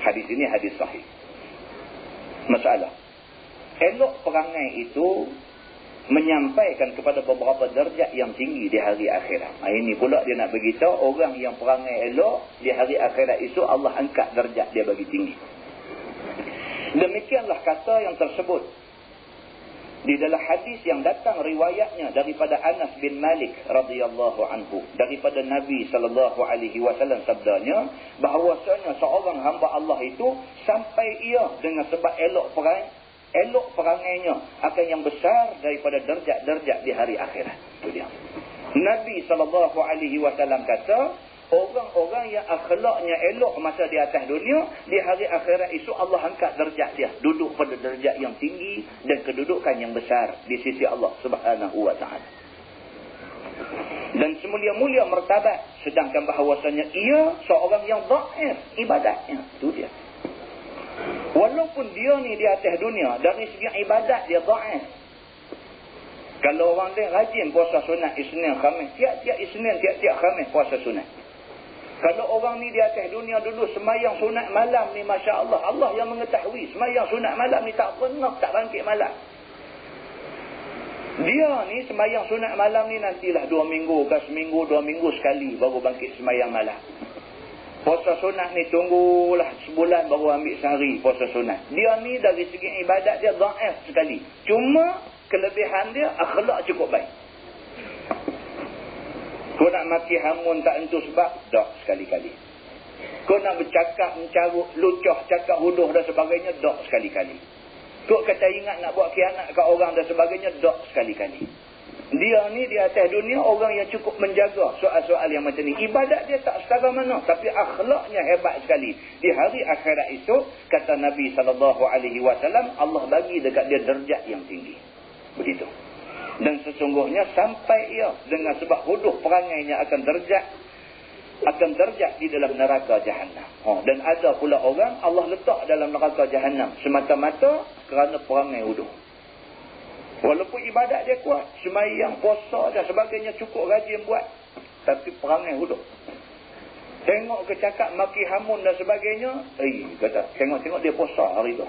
Hadis ini hadis sahih. Masalah elok perangai itu menyampaikan kepada beberapa darjat yang tinggi di hari akhirat. Ini pula dia nak beritahu orang yang perangai elok di hari akhirat itu Allah angkat darjat dia bagi tinggi. Demikianlah kata yang tersebut di dalam hadis yang datang riwayatnya daripada Anas bin Malik radhiyallahu anhu, daripada Nabi sallallahu alaihi wasallam sabdanya, bahawasanya seorang hamba Allah itu sampai ia dengan sebab elok perangainya akan yang besar daripada darjat-darjat di hari akhirat. Itu dia. Nabi sallallahu alaihi wasallam kata, Orang-orang yang akhlaknya elok masa di atas dunia, di hari akhirat esok Allah angkat derajat dia. Duduk pada derajat yang tinggi dan kedudukan yang besar di sisi Allah Subhanahu wa ta'ala. Dan semulia-mulia martabat. Sedangkan bahawasanya ia seorang yang dhaif ibadatnya. Itu dia. Walaupun dia ni di atas dunia, dari segi ibadat dia dhaif. Kalau orang dia rajin puasa sunat Isnin Khamis, tiap-tiap Isnin, tiap-tiap Khamis puasa sunat. Kalau orang ni di atas dunia dulu semayang sunat malam ni, Masya Allah, Allah yang mengetahui semayang sunat malam ni tak pernah tak bangkit malam. Dia ni semayang sunat malam ni nantilah 2 minggu ke seminggu, 2 minggu sekali baru bangkit semayang malam. Puasa sunat ni tunggulah sebulan baru ambil sehari puasa sunat. Dia ni dari segi ibadat dia dhaif sekali. Cuma kelebihan dia akhlak cukup baik. Kau nak maki hamun tak entu sebab, dah sekali-kali. Kau nak bercakap, mencarut, lucoh, cakap huduh dan sebagainya, dah sekali-kali. Kau kata ingat nak buat khianat kat orang dan sebagainya, dah sekali-kali. Dia ni di atas dunia orang yang cukup menjaga soal-soal yang macam ni. Ibadat dia tak setara mana, tapi akhlaknya hebat sekali. Di hari akhirat itu, kata Nabi SAW, Allah bagi dekat dia derajat yang tinggi. Begitu. Dan sesungguhnya sampai ia dengan sebab huduh perangainya akan derajat di dalam neraka Jahannam. Dan ada pula orang Allah letak dalam neraka Jahannam semata-mata kerana perangai huduh. Walaupun ibadat dia kuat, sembahyang, puasa dan sebagainya cukup rajin buat, tapi perangai huduh. Tengok ke cakap maki hamun dan sebagainya, kata tengok-tengok dia puasa hari tu.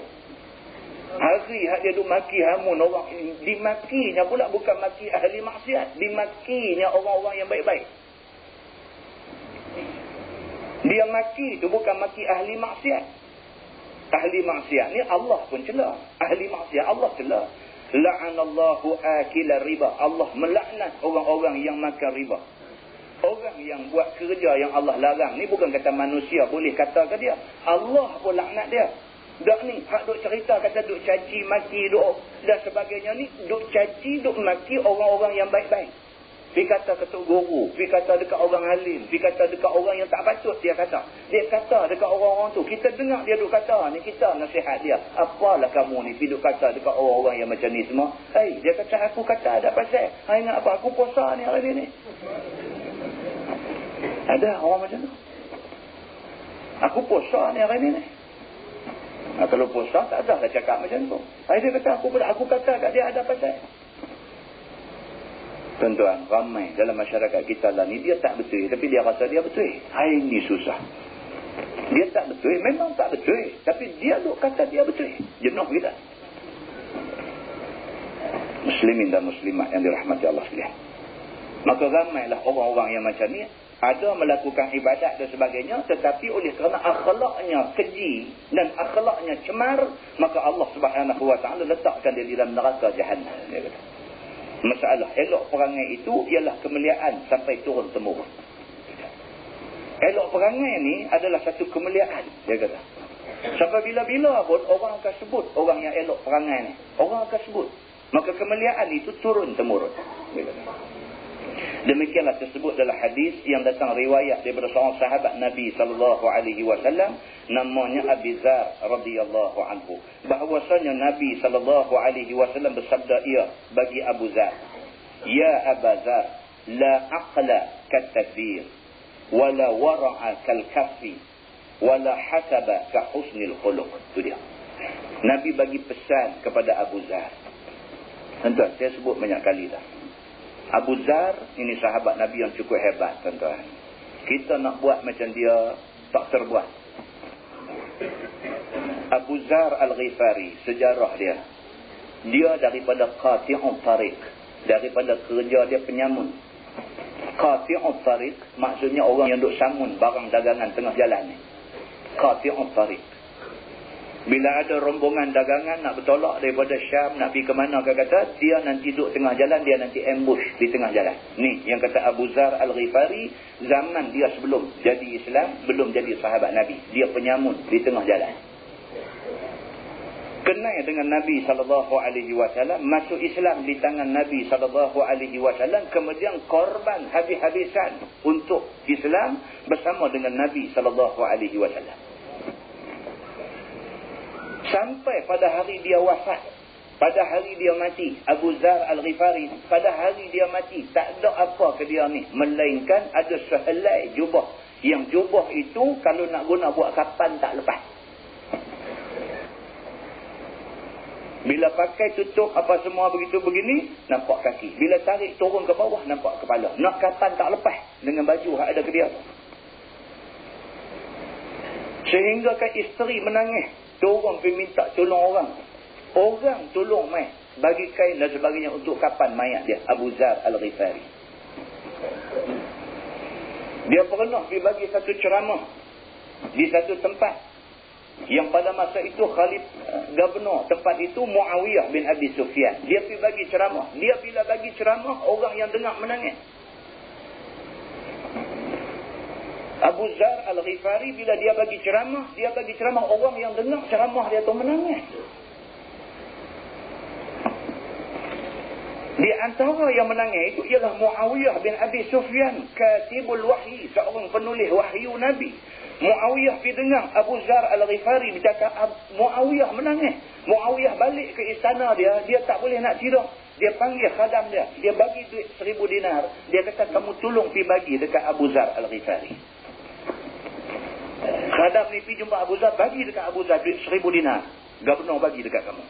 Hari dia duk maki hamun orang, dimakinya pula bukan maki ahli maksiat, dimakinya orang-orang yang baik-baik. Dia maki tu bukan maki ahli maksiat. Ahli maksiat ni Allah pun cela. Ahli maksiat Allah cela. La'anallahu akila riba. Allah melaknat orang-orang yang makan riba. Orang yang buat kerja yang Allah larang ni bukan kata manusia boleh kata ke dia. Allah pun laknat dia. Dak ni, hak duk cerita kata duk caci, maki, duk dan sebagainya ni, duk caci, duk maki orang-orang yang baik-baik. Dia kata ketuk guru, dia kata dekat orang alim, dia kata dekat orang yang tak patut dia kata. Dia kata dekat orang-orang tu, kita dengar dia duk kata ni, kita nasihat dia. Apalah kamu ni duk kata dekat orang-orang yang macam ni semua. Dia kata aku kata ada pasal. Ingat apa, aku puasa ni hari ni. Ada orang macam tu. Aku puasa ni hari ni. Kalau puasa tak ada lah cakap macam tu. Dia kata aku kata kat dia ada pasal. Tuan-tuan, ramai dalam masyarakat kita lah ni dia tak betul, tapi dia rasa dia betul. Ini susah. Dia tak betul, memang tak betul, tapi dia duk kata dia betul. Jenuh kita. Muslimin dan muslimat yang dirahmati Allah sekalian. Maka ramailah orang-orang yang macam ni ada melakukan ibadat dan sebagainya, tetapi oleh kerana akhlaknya keji dan akhlaknya cemar, maka Allah Subhanahu wa ta'ala letakkan dia di dalam neraka Jahannam. Dia kata. Masalah elok perangai itu ialah kemuliaan sampai turun temurun. Elok perangai ni adalah satu kemuliaan, dia kata. Sampai bila-bila pun orang akan sebut orang yang elok perangai ni. Orang akan sebut. Maka kemuliaan itu turun temurun, dia kata. Demikianlah tersebut dalam hadis yang datang riwayat daripada seorang sahabat Nabi SAW, namanya Abi Zar radhiyallahu anhu, bahwasanya Nabi SAW bersabda ia bagi Abu Zar, ya Aba Zar, la aqla kat-tadbir wala wara'a kal-kaffi wala hasaba ka husnil khuluq. Itu dia. Nabi bagi pesan kepada Abu Zar. Tuan-tuan, saya sebut banyak kali dah. Abu Zar ini sahabat Nabi yang cukup hebat, tuan-tuan. Kita nak buat macam dia, tak terbuat. Abu Zar Al-Ghifari, sejarah dia. Dia daripada qati'ut tariq. Daripada kerja dia penyamun. Qati'ut tariq maksudnya orang yang duk samun barang dagangan tengah jalan ni. Qati'ut tariq. Bila ada rombongan dagangan nak bertolak daripada Syam, nak pergi ke mana, kata dia nanti duduk tengah jalan, dia nanti ambush di tengah jalan. Ni yang kata Abu Zar Al-Ghifari, zaman dia sebelum jadi Islam, belum jadi sahabat Nabi. Dia penyamun di tengah jalan. kenal dengan Nabi SAW, masuk Islam di tangan Nabi SAW, kemudian korban habis-habisan untuk Islam bersama dengan Nabi SAW. Sampai pada hari dia wafat, pada hari dia mati, Abu Zar Al-Ghifari, pada hari dia mati, tak ada apa ke dia ni, melainkan ada sehelai jubah. Yang jubah itu kalau nak guna buat kapan tak lepas. Bila pakai tutup apa semua begitu begini, nampak kaki. Bila tarik turun ke bawah, nampak kepala. Nak kapan tak lepas dengan baju yang ada ke dia. Sehingga kan isteri menangis, turun pergi minta tolong orang. Orang tolong mai, bagi kain dan sebagainya untuk kapan mayat dia, Abu Zar Al-Ghifari. Dia pernah pergi bagi satu ceramah di satu tempat yang pada masa itu gubernur tempat itu Muawiyah bin Abi Sufyan. Dia pergi bagi ceramah. Dia bila bagi ceramah, orang yang dengar menangis. Abu Zar Al-Ghifari bila dia bagi ceramah, orang yang dengar ceramah dia tu menangis. Di antara yang menangis itu ialah Muawiyah bin Abi Sufyan, katibul wahyi, seorang penulis wahyu Nabi. Muawiyah pergi dengar Abu Zar Al-Ghifari bercakap, Muawiyah menangis. Muawiyah balik ke istana dia, dia tak boleh nak tidur. Dia panggil khadam dia, dia bagi duit 1000 dinar. Dia kata, kamu tolong pergi bagi dekat Abu Zar Al-Ghifari. Khadam ni pergi jumpa Abu Zar, bagi dekat Abu Zar duit 1000 dinar. Gubernur bagi dekat kamu.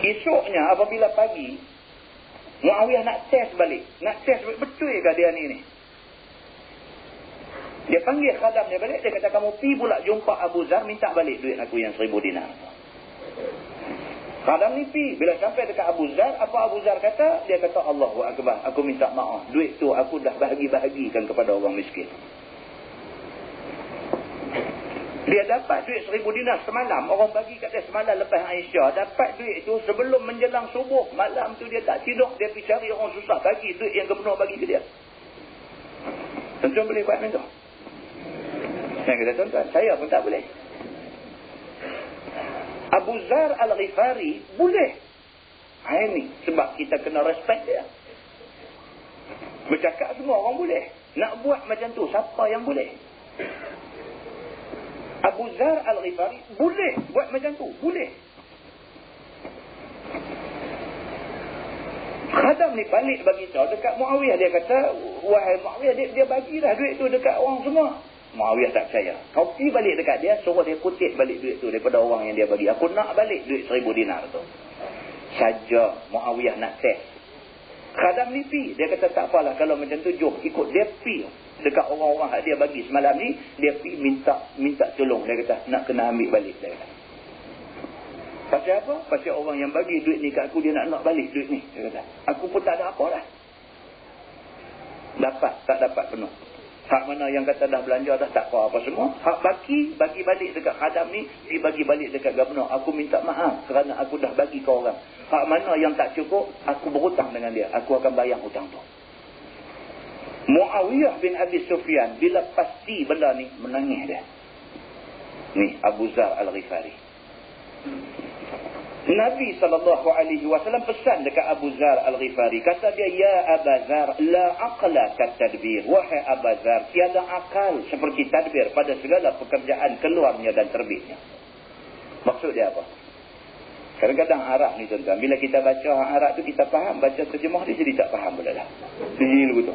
Esoknya apabila pagi, Muawiyah nak test balik. Betul ke dia ni? Dia panggil khadam dia balik. Dia kata, kamu pergi pula jumpa Abu Zar, minta balik duit aku yang 1000 dinar. Khadam ni pergi. Bila sampai dekat Abu Zar, apa Abu Zar kata? Dia kata, Allahu Akbar, aku minta maaf. Duit tu aku dah bahagi-bahagikan kepada orang miskin. Dia dapat duit 1000 dinar semalam. Orang bagi kat dia semalam lepas Aisyah. Dapat duit tu sebelum menjelang subuh. Malam tu dia tak tidur. Dia pergi cari orang susah. Bagi duit yang gubernur bagi ke dia. Tuan-tuan boleh buat macam tu? Yang kata tuan-tuan, saya pun tak boleh. Abu Zar Al-Ghifari boleh. Ini sebab kita kena respect dia. Bercakap semua orang boleh. Nak buat macam tu, siapa yang boleh? Abu Zar Al-Ghifari boleh buat macam tu. Boleh. Khadam ni balik bagi tahu dekat Muawiyah. Dia kata, wahai Muawiyah, dia bagilah duit tu dekat orang semua. Muawiyah tak percaya. Kau pergi balik dekat dia, suruh dia kutip balik duit tu daripada orang yang dia bagi. Aku nak balik duit 1000 dinar tu. Saja Muawiyah nak test. Khadam ni pergi. Dia kata, tak apalah kalau macam tu, jom ikut. Dia pergi dekat orang-orang yang dia bagi semalam ni. Dia pergi minta tolong. Dia kata, nak kena ambil balik. Dia kata. Pasal apa? Pasal orang yang bagi duit ni kat aku, dia nak balik duit ni. Dia kata, aku pun tak ada apa dah. Dapat, tak dapat penuh. Hak mana yang kata dah belanja dah tak apa semua. Hak bagi balik dekat khadam ni, bagi balik dekat gubernur. Aku minta maaf kerana aku dah bagi ke orang. Hak mana yang tak cukup, aku berhutang dengan dia. Aku akan bayar hutang tu. Muawiyah bin Abi Sufyan bila pasti benda ni, menangis dia. Ni Abu Zar Al-Ghifari. Nabi SAW pesan dekat Abu Zar Al-Ghifari. Kata dia, ya Aba Zar, la aqla kat tadbir. Wahai Aba Zar, tiada akal seperti tadbir pada segala pekerjaan keluarnya dan terbitnya. Maksud dia apa? Kadang-kadang Arab ni tuan-tuan, bila kita baca Arab tu kita faham, baca terjemah dia jadi tak faham pula dah. Jadi begitu.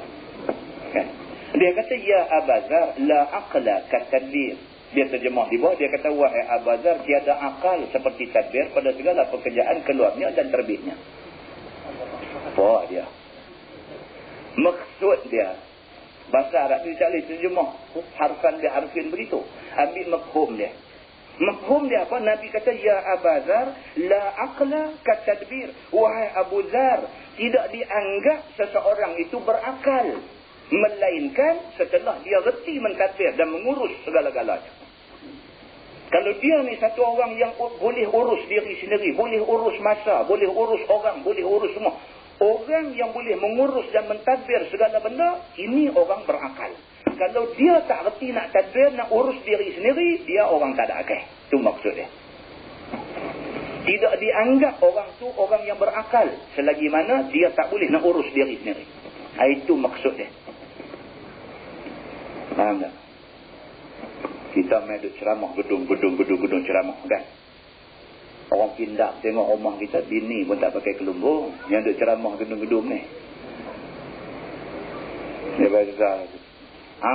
Kan? Dia kata, ya Aba Zar, la aqla kat tadbir. Dia terjemah di bawah, dia kata, wahai Abu Zar, tiada akal seperti tadbir pada segala pekerjaan keluarnya dan terbitnya. Apa dia? Maksud dia, bahasa Arab tu tak boleh terjemah harfan dia harfin begitu. Ambil mafhum dia. Mafhum dia apa? Nabi kata, ya Abu Zar, la aqla kat tadbir. Wahai Abu Zar, tidak dianggap seseorang itu berakal, melainkan setelah dia reti mentadbir dan mengurus segala-galanya. Kalau dia ni satu orang yang boleh urus diri sendiri, boleh urus masa, boleh urus orang, boleh urus semua. Orang yang boleh mengurus dan mentadbir segala benda, ini orang berakal. Kalau dia tak reti nak tadbir, nak urus diri sendiri, dia orang tak ada akal. Itu maksud dia. Tidak dianggap orang tu orang yang berakal selagi mana dia tak boleh nak urus diri sendiri. Itu maksud dia. Faham tak? Kita main duduk ceramah, gedung ceramah kan. Orang pindah tengok rumah kita, bini pun tak pakai kelumbung. Yang duduk ceramah gedung-gedung ni. Dia berkata,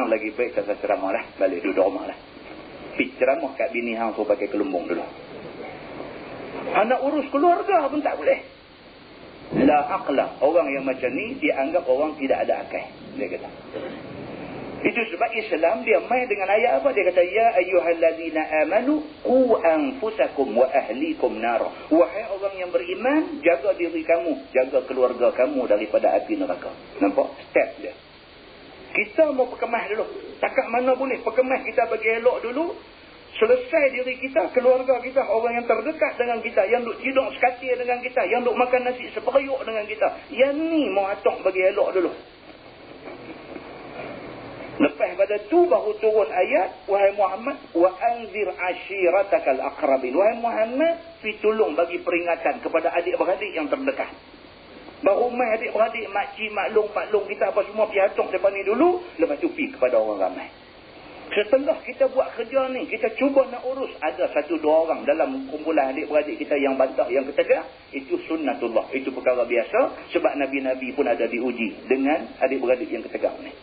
lagi baik saya ceramah lah. Balik duduk rumah lah. Pergi ceramah kat bini hang suruh pakai kelumbung dulu. Nak urus keluarga pun tak boleh. La aqla. Orang yang macam ni dianggap orang tidak ada akal. Dia kata. Itu sebab Islam dia main dengan ayat apa? Dia kata, ya ayyuhallazina amanu qu anfusakum wa ahlikum nar. Wahai orang yang beriman, jaga diri kamu, jaga keluarga kamu daripada api neraka. Nampak? Step dia. Kita mau perkemah dulu. Takat mana boleh perkemah kita bagi elok dulu. Selesai diri kita, keluarga kita, orang yang terdekat dengan kita, yang duk tidur sekatir dengan kita, yang duk makan nasi seperiuk dengan kita. Yang ni mau atok bagi elok dulu. Lepas pada tu baru turun ayat, wahai Muhammad, wa anzir ashiratakal aqrabin. Wahai Muhammad, pergi tolong bagi peringatan kepada adik-beradik yang terdekat. Baru mai adik-beradik, makcik, maklong, paklong kita apa semua pergi atok depan ni dulu, lepas tu pergi kepada orang ramai. Setelah kita buat kerja ni, kita cuba nak urus, ada satu dua orang dalam kumpulan adik-beradik kita yang bantah, yang ketegak, itu sunnatullah. Itu perkara biasa, sebab Nabi-Nabi pun ada diuji dengan adik-beradik yang ketegak ni.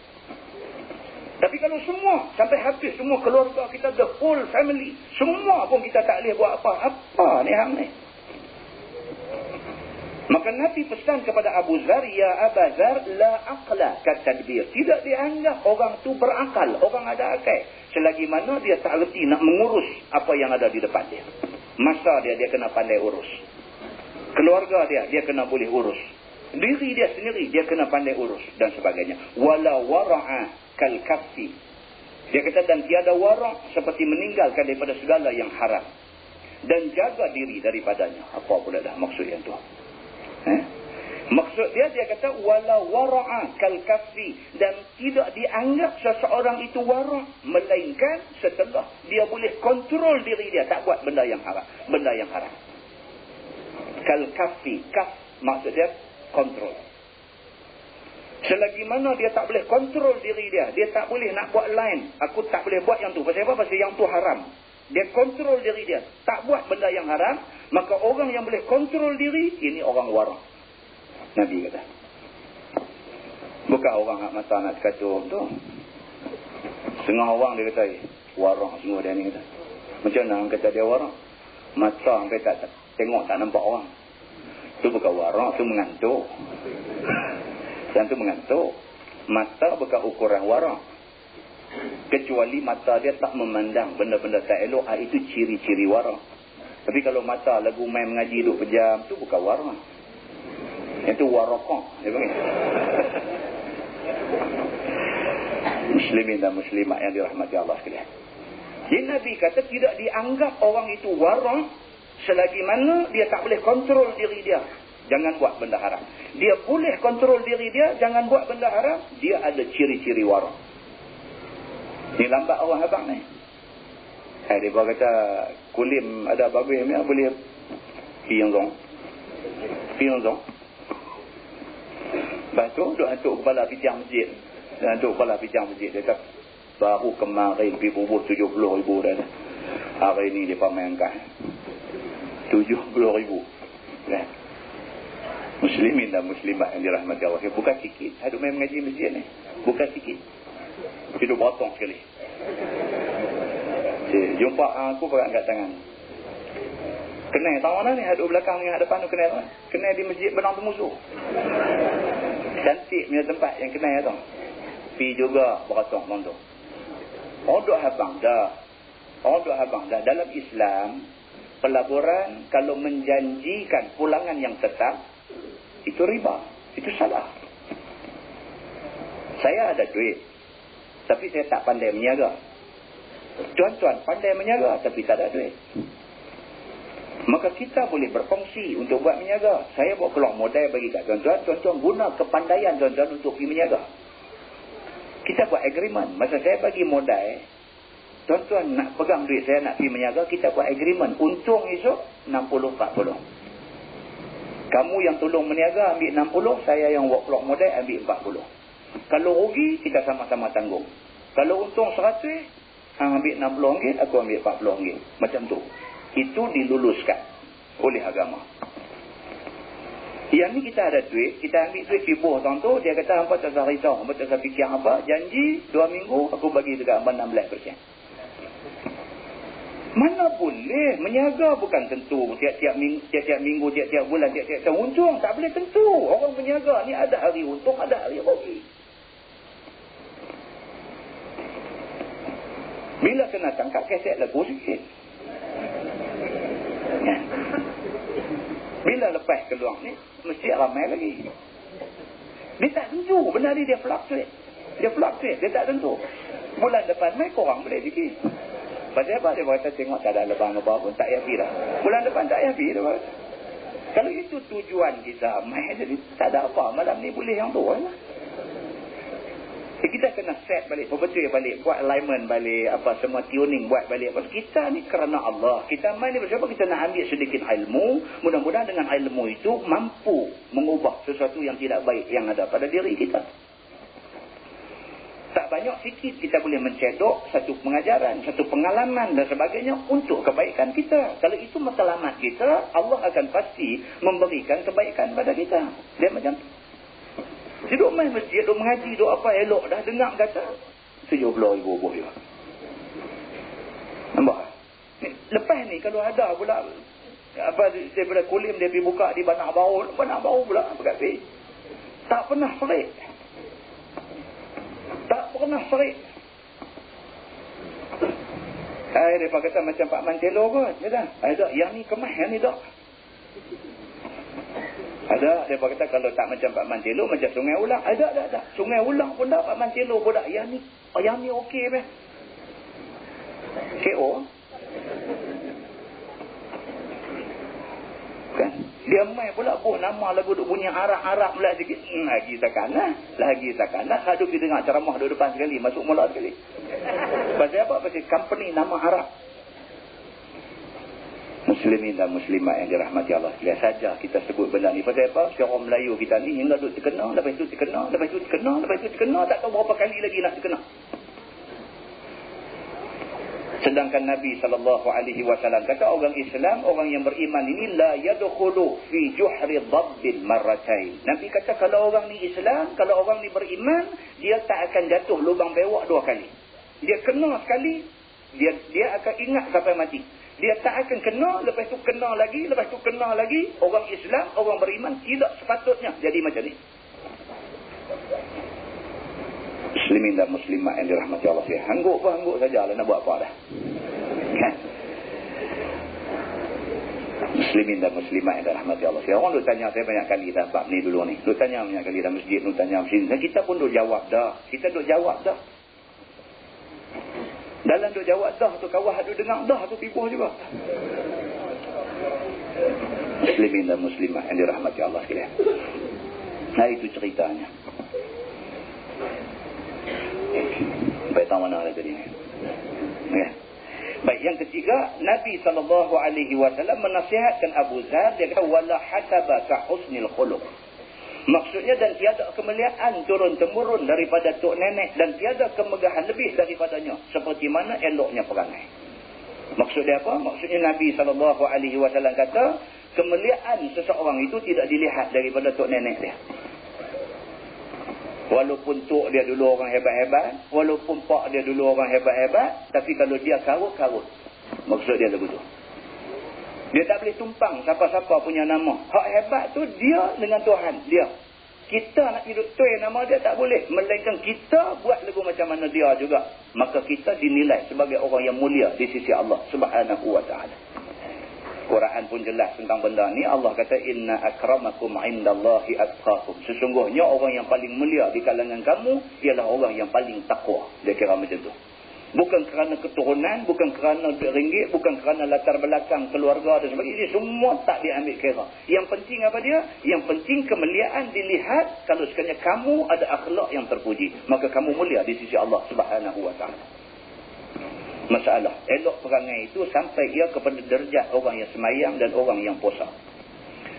Tapi kalau semua, sampai habis semua keluarga kita, the whole family, semua pun kita tak boleh buat apa ni hang ni. Maka Nabi pesan kepada Abu Zar, ya Aba Zar, la aqla katadbir. Tidak dianggap orang tu berakal, orang ada akal. Selagi mana dia tak reti nak mengurus apa yang ada di depan dia. Masa dia kena pandai urus. Keluarga dia kena boleh urus. Diri dia sendiri, dia kena pandai urus dan sebagainya. Wala wara'a kal kaffi. Dia kata, dan tiada wara' seperti meninggalkan daripada segala yang haram. Dan jaga diri daripadanya. Apa pula dah maksud yang tu? Maksud dia kata wala wara'a kal kaffi, dan tidak dianggap seseorang itu wara' melainkan setelah dia boleh kontrol diri dia, tak buat benda yang haram. Kal kaffi, kaf maksud dia kontrol. Selagi mana dia tak boleh kontrol diri dia, dia tak boleh nak buat lain. Aku tak boleh buat yang tu. Pasal apa? Pasal yang tu haram. Dia kontrol diri dia, tak buat benda yang haram. Maka orang yang boleh kontrol diri, ini orang wara'. Nabi kata. Bukan orang hak mata nak kacau tu. Setengah orang dia kata, wara' semua dia ni kata. Macam mana orang kata dia wara'? Mata sampai tak tengok, tak nampak orang. Tu bukan wara', tu mengantuk. Yang tu mengantuk. Mata bukan ukuran wara'. Kecuali mata dia tak memandang benda-benda tak elok, itu ciri-ciri wara'. Tapi kalau mata lagu main mengaji duduk pejam, tu bukan wara'. Itu warakah dia panggil. Muslimin dan muslimat yang dirahmati Allah sekalian. Jadi Nabi kata tidak dianggap orang itu wara' selagi mana dia tak boleh kontrol diri dia. Jangan buat benda haram. Dia boleh kontrol diri dia, jangan buat benda haram. Dia ada ciri-ciri wara'. Ni lambat orang abang ni. Dia kata kulim ada bagus ni boleh pianzong. Lepas tu duk hantuk kepala pijang masjid. Hantuk kepala pijang masjid. Dia kata baru kemarin pergi bubuh 70,000 dah. Hari ni dia pamerkan 70,000. Ya. Muslimin dan muslimat yang dirahmati Allah. Bukan sikit. Haduk main mengaji masjid ni. Bukan sikit. Hidup potong sekali. Jumpa aku pegang kat tangan. Kenal tahu mana ni? Haduk belakang ni, hadapan tu kenal. Kenal di masjid Benang Temusuh. Cantik punya tempat yang kenal tu. Pergi juga beratong tu. Orang duk habang dah. Dalam Islam, pelaburan kalau menjanjikan pulangan yang tetap, itu riba. Itu salah. Saya ada duit, tapi saya tak pandai menjaga. Tuan-tuan pandai menjaga, tapi tak ada duit. Maka kita boleh berfungsi untuk buat menjaga. Saya bawa keluar modal bagi kat tuan-tuan. Tuan-tuan guna kepandaian tuan-tuan untuk pergi menjaga. Kita buat agreement. Masa saya bagi modal, tuan-tuan nak pegang duit saya nak pergi meniaga, kita buat agreement. Untung esok 60-40. Kamu yang tolong meniaga ambil 60, saya yang work clock model ambil 40. Kalau rugi, kita sama-sama tanggung. Kalau untung 100, hang ambil RM60, aku ambil RM40. Macam tu. Itu diluluskan oleh agama. Yang ni kita ada duit, kita ambil duit fibuh tahun tu, dia kata hampa tak usah risau, hampa tak usah fikir apa, janji 2 minggu aku bagi dekat hampa 16%. Mana boleh, meniaga bukan tentu tiap-tiap minggu, tiap-tiap bulan, tiap-tiap tahun untung, tak boleh tentu. Orang meniaga ni ada hari untung, ada hari rugi. Bila kena tangkap keset lagu sikit. Ya. Bila lepas keluar ni, mesti ramai lagi. Dia tak tentu. Benda ni dia fluctuate. Dia tak tentu. Bulan depan mai korang boleh fikir. Pasal apa? Dia kata tengok tak ada lebah-lebah pun. Tak yafi dah. Bulan depan tak yafi dah. Kalau itu tujuan kita, mai jadi tak ada apa. Malam ni boleh yang tu lah. Kita kena set balik, perbetul balik, buat alignment balik, apa semua tuning buat balik. Kita ni kerana Allah. Kita main ni sebab kita nak ambil sedikit ilmu. Mudah-mudahan dengan ilmu itu mampu mengubah sesuatu yang tidak baik yang ada pada diri kita. Tak banyak sikit kita boleh mencedok satu pengajaran, satu pengalaman dan sebagainya untuk kebaikan kita. Kalau itu matlamat kita, Allah akan pasti memberikan kebaikan pada kita. Dia macam tu. Dia duduk main masjid, duduk mengaji, duduk apa elok dah dengar kata RM70,000 juga. Nampak? Lepas ni kalau ada pula apa daripada Kulim dia pergi buka di Banak Baru pula berkata tak pernah serik. Dia kata macam Pak Mantelo kot. Dia dah, ada yang ni kemah, yang ni tak. Ada, dia kata kalau tak macam Pak Mantelo, macam Sungai Ulang. Ada. Sungai Ulang pun dah, Pak Mantelo pun dah. Yang ni okey beh. KO. Kan? Dia main pula buat nama lagu duk bunyi Arab-Arab pula sikit. Lagi sakanah. Haduk dia dengar ceramah duduk depan sekali, masuk mula sekali. Pasal apa? Pasal company nama Arab. Muslimin dan muslimat yang dirahmati Allah sekalian, saja kita sebut benda ni. Pasal apa? Orang Melayu kita ni hingga duk terkena, lepas itu terkena, tak tahu berapa kali lagi nak terkena. Sedangkan Nabi SAW kata orang Islam, orang yang beriman ini la yadkhulu fi juhri dhabbin marratain. Nabi kata kalau orang ni Islam, kalau orang ni beriman, dia tak akan jatuh lubang bewak 2 kali. Dia kena sekali, dia akan ingat sampai mati. Dia tak akan kena, lepas tu kena lagi, Orang Islam, orang beriman tidak sepatutnya jadi macam ni. Muslimin dan muslimat yang dirahmati Allah sekalian. Hangguk sajalah nak buat apa dah. Kan? Muslimin dan muslimat yang dirahmati Allah sekalian. Orang duk tanya saya banyak kali dah bab ni dulu ni. Duk tanya banyak kali dah masjid, duk tanya masjid. Kita pun duk jawab dah. Dalam duk jawab dah tu, kawah duk dengar dah tu tibuh juga. Muslimin dan muslimat yang dirahmati Allah sekalian. Nah itu ceritanya. Baik, tahu mana tadi ni. Ya. Baik, yang ketiga, Nabi SAW menasihatkan Abu Zar, dia kata wala hasaba ka husnil khuluq. Maksudnya dan tiada kemuliaan turun-temurun daripada tok nenek dan tiada kemegahan lebih daripadanya seperti mana eloknya perangai. Maksudnya apa? Maksudnya Nabi SAW kata kemuliaan seseorang itu tidak dilihat daripada tok nenek dia. Walaupun tok dia dulu orang hebat-hebat, walaupun pak dia dulu orang hebat-hebat, tapi kalau dia karut-karut. Maksud dia begitu. Dia tak boleh tumpang siapa-siapa punya nama. Hak hebat tu dia dengan Tuhan. Dia. Kita nak hidup tuai nama dia tak boleh. Melainkan kita buat lagu macam mana dia juga. Maka kita dinilai sebagai orang yang mulia di sisi Allah Subhanahu wa ta'ala. Quran pun jelas tentang benda ni. Allah kata inna akramakum indallahi atqakum. Sesungguhnya orang yang paling mulia di kalangan kamu ialah orang yang paling takwa. Dia kira macam tu. Bukan kerana keturunan, bukan kerana duit ringgit, bukan kerana latar belakang keluarga dan sebagainya. Ini semua tak diambil kira. Yang penting apa dia? Yang penting kemuliaan dilihat kalau sekiranya kamu ada akhlak yang terpuji. Maka kamu mulia di sisi Allah Subhanahu wa ta'ala. masalah. Elok perangai itu sampai ia kepada derajat orang yang semayang dan orang yang puasa.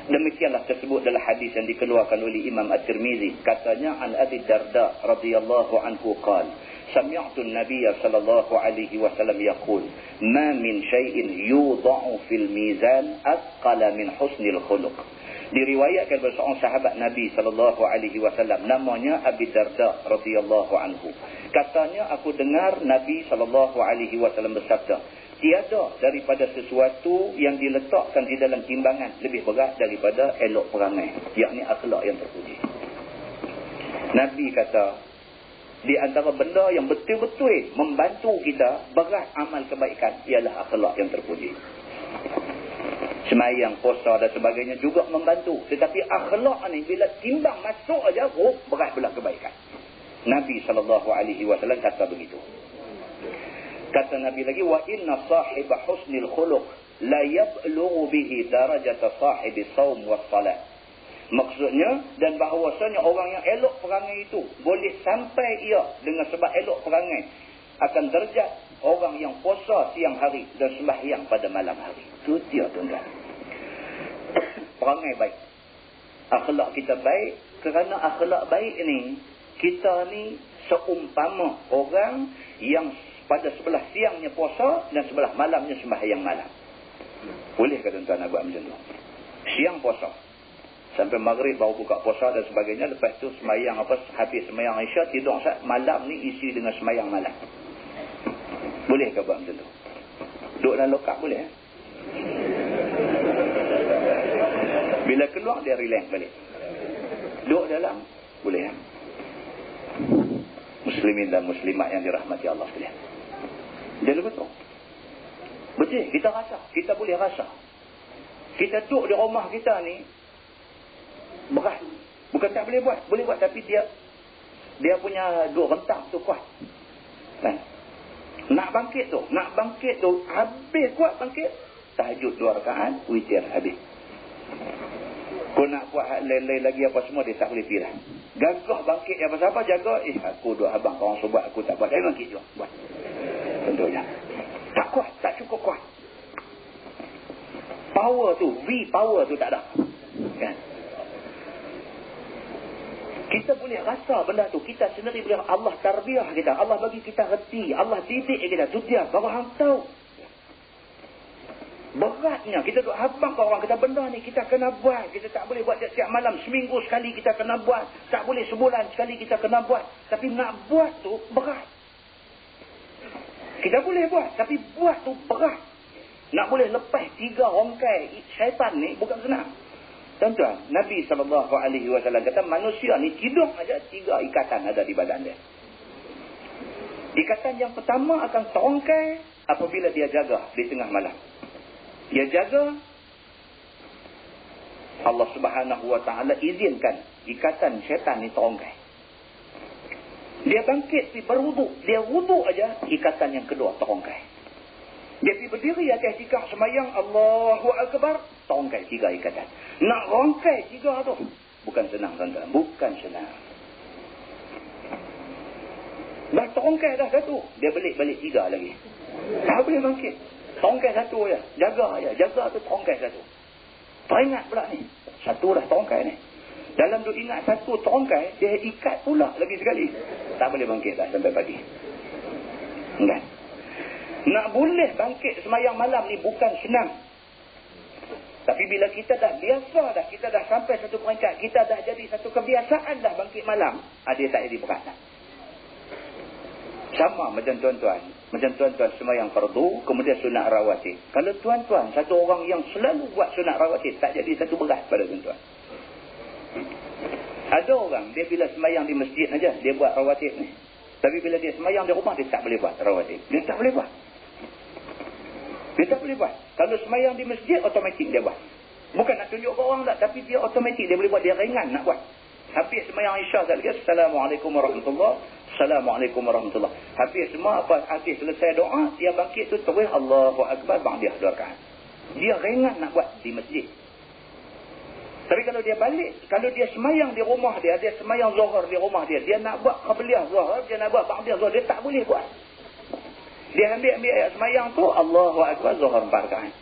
Demikianlah tersebut dalam hadis yang dikeluarkan oleh Imam At-Tirmizi. Katanya an Abi Darda radhiyallahu anhu qala sami'tu an-nabiy sallallahu alaihi wasallam yaqul ma min shay'in yudha'u fil mizan athqala min husnil khuluq. Diriwayatkan oleh seorang sahabat Nabi sallallahu alaihi wasallam namanya Abi Darda radhiyallahu anhu. Katanya aku dengar Nabi sallallahu alaihi wasallam bersabda, tiada daripada sesuatu yang diletakkan di dalam timbangan lebih berat daripada elok perangai, yakni akhlak yang terpuji. Nabi kata, di antara benda yang betul-betul membantu kita berat amal kebaikan ialah akhlak yang terpuji. Semayang, puasa dan sebagainya juga membantu. Tetapi akhlak ni bila timbang masuk aja, berat pula kebaikan. Nabi SAW kata begitu. Kata Nabi lagi, wa inna sahiba husnil khuluq la yablughu bihi darajata sahibi saum was salat. Maksudnya, dan bahawasanya orang yang elok perangai itu boleh sampai ia dengan sebab elok perangai akan derajat orang yang puasa siang hari dan sembahyang pada malam hari. Itu dia tuan-tuan. Perangai baik, akhlak kita baik. Kerana akhlak baik ni, kita ni seumpama orang yang pada sebelah siangnya puasa dan sebelah malamnya sembahyang malam. Boleh ke tuan-tuan nak buat macam tu? Siang puasa sampai maghrib baru buka puasa dan sebagainya. Lepas tu sembahyang habis sembahyang Isya, tidur saat malam ni isi dengan sembahyang malam. Boleh ke buat macam tu? Duduk dalam lokap boleh? Bila keluar dia relax balik. Duduk dalam boleh. Muslimin dan muslimat yang dirahmati Allah sekalian. Jadi betul. Betul, kita rasa. Kita boleh rasa. Kita duduk di rumah kita ni berat. Bukan tak boleh buat. Boleh buat tapi dia punya duk rentak tu kuat. Kan? Nak bangkit tu. Habis kuat bangkit. Tahajud 2 rakaat. Witir habis. Kau nak buat lain-lain lagi apa semua, dia tak boleh pergi lah. Gagah bangkit apa-apa jaga. Aku duk abang kawan sobat aku tak buat. Bangkit juga. Buat. Tentunya. Tak kuat. Tak cukup kuat. Power tu. V-power tu tak ada. Kan? Kita boleh rasa benda tu. Kita sendiri boleh. Allah tarbiyah kita. Allah bagi kita reti. Allah didik kita. Tu dia. Baru hang tahu. Beratnya. Kita duk habang ke orang. Kita benda ni kita kena buat. Kita tak boleh buat setiap malam. Seminggu sekali kita kena buat. Tak boleh sebulan sekali kita kena buat. Tapi nak buat tu berat. Kita boleh buat. Tapi buat tu berat. Nak boleh lepas 3 rongkai syaitan ni bukan senang. Tuan-tuan, Nabi SAW kata manusia ni tidur aja 3 ikatan ada di badan dia. Ikatan yang pertama akan terongkai apabila dia jaga di tengah malam. Dia jaga, Allah Subhanahu Wa Taala izinkan ikatan syaitan ni terongkai. Dia bangkit pergi berwuduk. Dia wuduk aja, ikatan yang kedua terongkai. Dia pergi berdiri atas tikar semayang, Allahu Akbar, terongkai 3 ikatan. Nak rongkai 3 tu bukan senang tuan-tuan. Bukan senang. Dah terongkai dah 1. Dia balik 3 lagi. Tak boleh bangkit. Terongkai 1 je. Jaga je. Jaga tu terongkai 1. Teringat pula ni. 1 dah terongkai ni. Dalam tu ingat 1 terongkai, dia ikat pula lagi sekali. Tak boleh bangkit dah sampai pagi. Enggak. Nak boleh bangkit semayang malam ni bukan senang. Tapi bila kita dah biasa dah, kita dah sampai satu peringkat, kita dah jadi satu kebiasaan dah bangkit malam, dia tak jadi berat dah. Sama macam tuan-tuan. Macam tuan-tuan semayang fardu, kemudian sunat rawatib. Kalau tuan-tuan satu orang yang selalu buat sunat rawatib, tak jadi satu berat pada tuan-tuan. Ada orang, dia bila semayang di masjid aja dia buat rawatib ni. Tapi bila dia semayang di rumah, dia tak boleh buat rawatib. Dia tak boleh buat. Dia tak boleh buat. Kalau semayang di masjid, automatik dia buat. Bukan nak tunjuk ke orang tak, tapi dia automatik. Dia boleh buat, dia ringan nak buat. Habis semayang Isya sekali, Assalamualaikum warahmatullahi Assalamualaikum warahmatullahi. Habis semua, habis selesai doa, dia bangkit tu terus Allahu Akbar, bang dia 2 rakaat. Dia ringan nak buat di masjid. Tapi kalau dia balik, kalau dia semayang di rumah dia semayang zuhur di rumah dia nak buat qabliyah zuhur, dia nak buat ba'diyah zuhur, dia tak boleh buat. Dia ambil ayat semayang tu, Allahu Akbar, Zuhur 4 rakaat.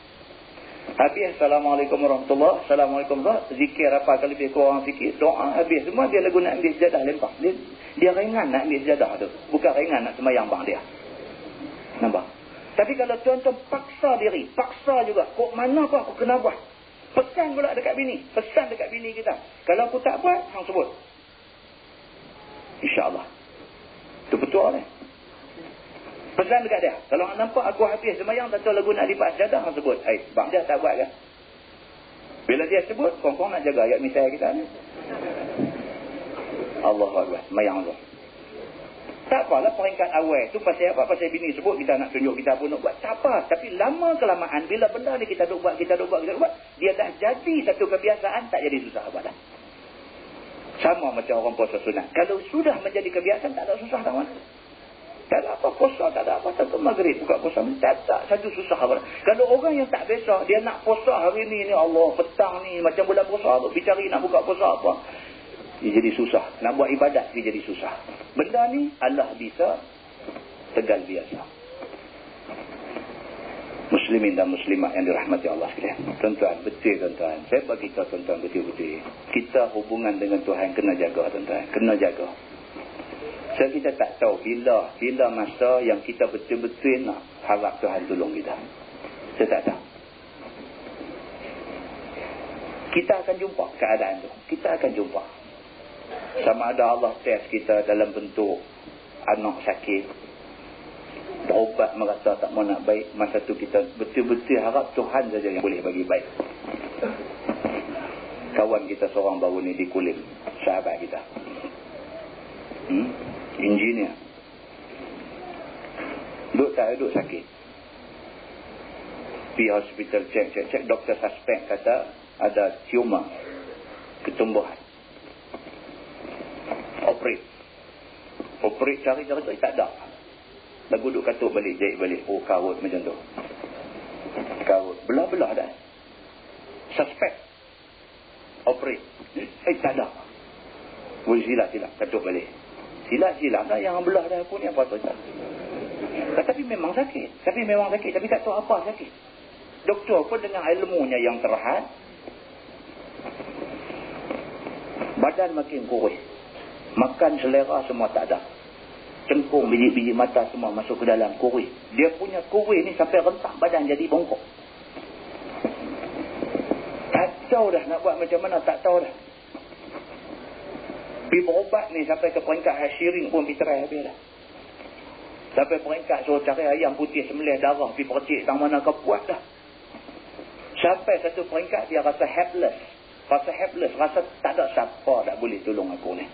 Habis, Assalamualaikum warahmatullahi, Assalamualaikum warahmatullahi, zikir apa kali lebih kurang sikit, doa habis semua, dia lagu nak ambil sejadah lempar. Dia ringan nak ambil sejadah tu. Bukan ringan nak semayang bang dia. Nampak? Tapi kalau tuan-tuan paksa diri, paksa juga, kok mana apa aku kena buat? Pesan pula dekat bini. Pesan dekat bini kita. Kalau aku tak buat, hang sebut. InsyaAllah. Itu betul ni. Pesan dekat dia. Kalau hang nampak aku habis semayang, tak tahu lagu nak lipat sejadah, hang sebut. Bang dia tak buat kan? Bila dia sebut, kong-kong nak jaga ayat misal kita ni. Allahu Akbar. Semayang tu. Tak apalah peringkat awal tu pasal apa? Pasal bini sebut kita nak tunjuk kita pun nak buat. Tak apa. Tapi lama kelamaan bila benda ni kita duk buat, dia dah jadi satu kebiasaan, tak jadi susah apa dah. Sama macam orang puasa sunat. Kalau sudah menjadi kebiasaan, tak ada susah dah mana. Tak ada apa puasa, tak ada apa. Tentu maghrib buka puasa. Tak satu susah apa. Kalau orang yang tak biasa, dia nak puasa hari ni Allah, petang ni macam bulan puasa tu, pergi cari nak buka puasa apa. Dia jadi susah. Nak buat ibadat dia jadi susah. Benda ni Allah bisa tegal biasa. Muslimin dan muslimat yang dirahmati Allah sekalian. Tuan-tuan, betul tuan-tuan. Saya bagi tahu tuan-tuan betul-betul. Kita hubungan dengan Tuhan kena jaga tuan-tuan. Kena jaga. So kita tak tahu bila masa yang kita betul-betul nak harap Tuhan tolong kita. Saya tak tahu. Kita akan jumpa keadaan tu. Kita akan jumpa. Sama ada Allah test kita dalam bentuk anak sakit, berubat merasa tak mau nak baik. Masa tu kita betul-betul harap Tuhan saja yang boleh bagi baik. Kawan kita seorang baru ni di Kulim, sahabat kita, engineer, duduk sakit, pergi hospital cek, doktor suspek kata ada tumor ketumbuhan. Operate cari tak ada. Lagu duk katuk balik, jahit balik. Oh, kawut macam tu. Kawut. Belah-belah dah. Suspek. Operate. Tak ada. Boleh silap. Katuk balik. Silap dah yang belah dah pun ni apa tu. Tapi memang sakit. Tapi tak tahu apa sakit. Doktor pun dengan ilmunya yang terhad. Badan makin kurus. Makan selera semua tak ada. Cengkung, biji-biji mata semua masuk ke dalam kurus. Dia punya kurus ni sampai rentak badan jadi bongkok. Tak tahu dah nak buat macam mana, tak tahu dah. Pergi berobat ni sampai ke peringkat hashiring pun bercerai habis dah. Sampai peringkat suruh cari ayam putih sembelih darah, pergi percik tang mana kau buat dah. Sampai satu peringkat dia rasa helpless. Rasa tak ada siapa dah boleh tolong aku ni.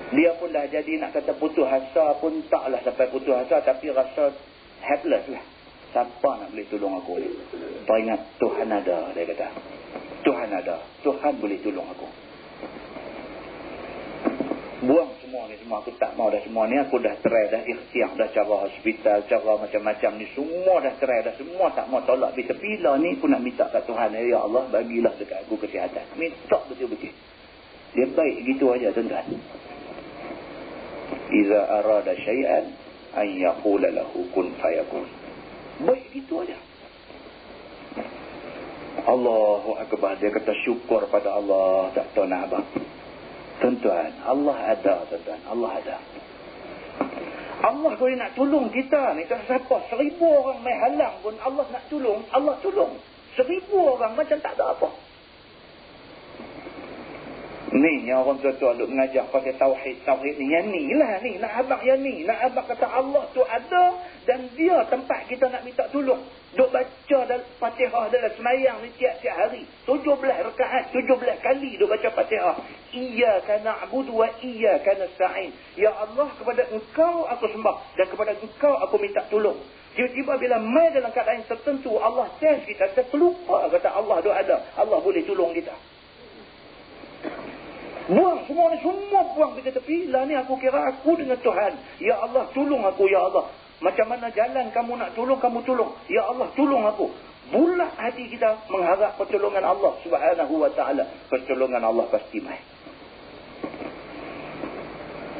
Dia pun dah jadi nak kata putus asa pun taklah sampai putus asa, tapi rasa helpless lah. Siapa nak boleh tolong aku ni? Teringat Tuhan ada, dia kata. Tuhan ada. Tuhan boleh tolong aku. Buang semua ni, semua aku tak mau dah semua ni. Aku dah try dah ikhtiar dah cara hospital, cara macam-macam ni. Semua dah try dah. Semua tak mau tolak. Tapi lah ni aku nak minta kat Tuhan. Ya Allah, bagilah dekat aku kesihatan. Minta betul-betul. Dia baik gitu aja tuan-tuan. Iza arada syai'an an yaqula lahu kun fayakun. Baik gitu aja. Allahu Akbar. Dia kata syukur pada Allah. Tak tahu nak apa. Tuan-tuan, Allah ada tuan-tuan. Allah ada. Allah boleh nak tolong kita ni. Tak siapa. 1000 orang main halang pun Allah nak tolong. Allah tolong. 1000 orang macam tak ada apa. Ni yang orang tua-tua duk mengajar pakai tauhid ni. Yang ni lah ni. Nak abang yang ni. Nak abang kata Allah tu ada dan dia tempat kita nak minta tolong. Duk baca dalam Fatihah dalam semayang ni tiap-tiap hari. 17 rakaat, 17 kali duk baca Fatihah. Iyyaka na'budu wa iyyaka nasta'in. Ya Allah, kepada Engkau aku sembah dan kepada Engkau aku minta tolong. Tiba-tiba bila mai dalam keadaan tertentu Allah test kita, kita terlupa kata Allah tu ada. Allah boleh tolong kita. Buang semua ni, semua buang pergi tepi. Lah ni aku kira aku dengan Tuhan. Ya Allah, tolong aku, Ya Allah. Macam mana jalan kamu nak tolong, kamu tolong. Ya Allah, tolong aku. Bulat hati kita mengharap pertolongan Allah Subhanahu wa ta'ala. Pertolongan Allah pasti mai.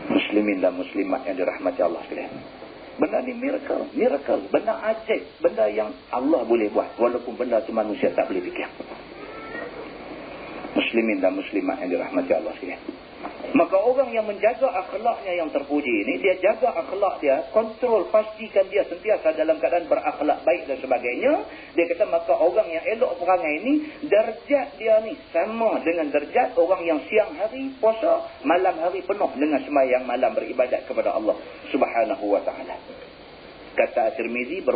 Muslimin dan muslimat yang dirahmati Allah sekalian. Benda ni miracle. Benda ajaib. Benda yang Allah boleh buat. Walaupun benda tu manusia tak boleh fikir. Muslimin dan muslimat yang dirahmati Allah sekalian. Maka orang yang menjaga akhlaknya yang terpuji ini, dia jaga akhlak dia, kontrol, pastikan dia sentiasa dalam keadaan berakhlak baik dan sebagainya. Dia kata maka orang yang elok perangai ini, darjat dia ni sama dengan darjat orang yang siang hari puasa, malam hari penuh dengan sembahyang malam beribadat kepada Allah Subhanahu wa ta'ala. Kata At-Tirmizi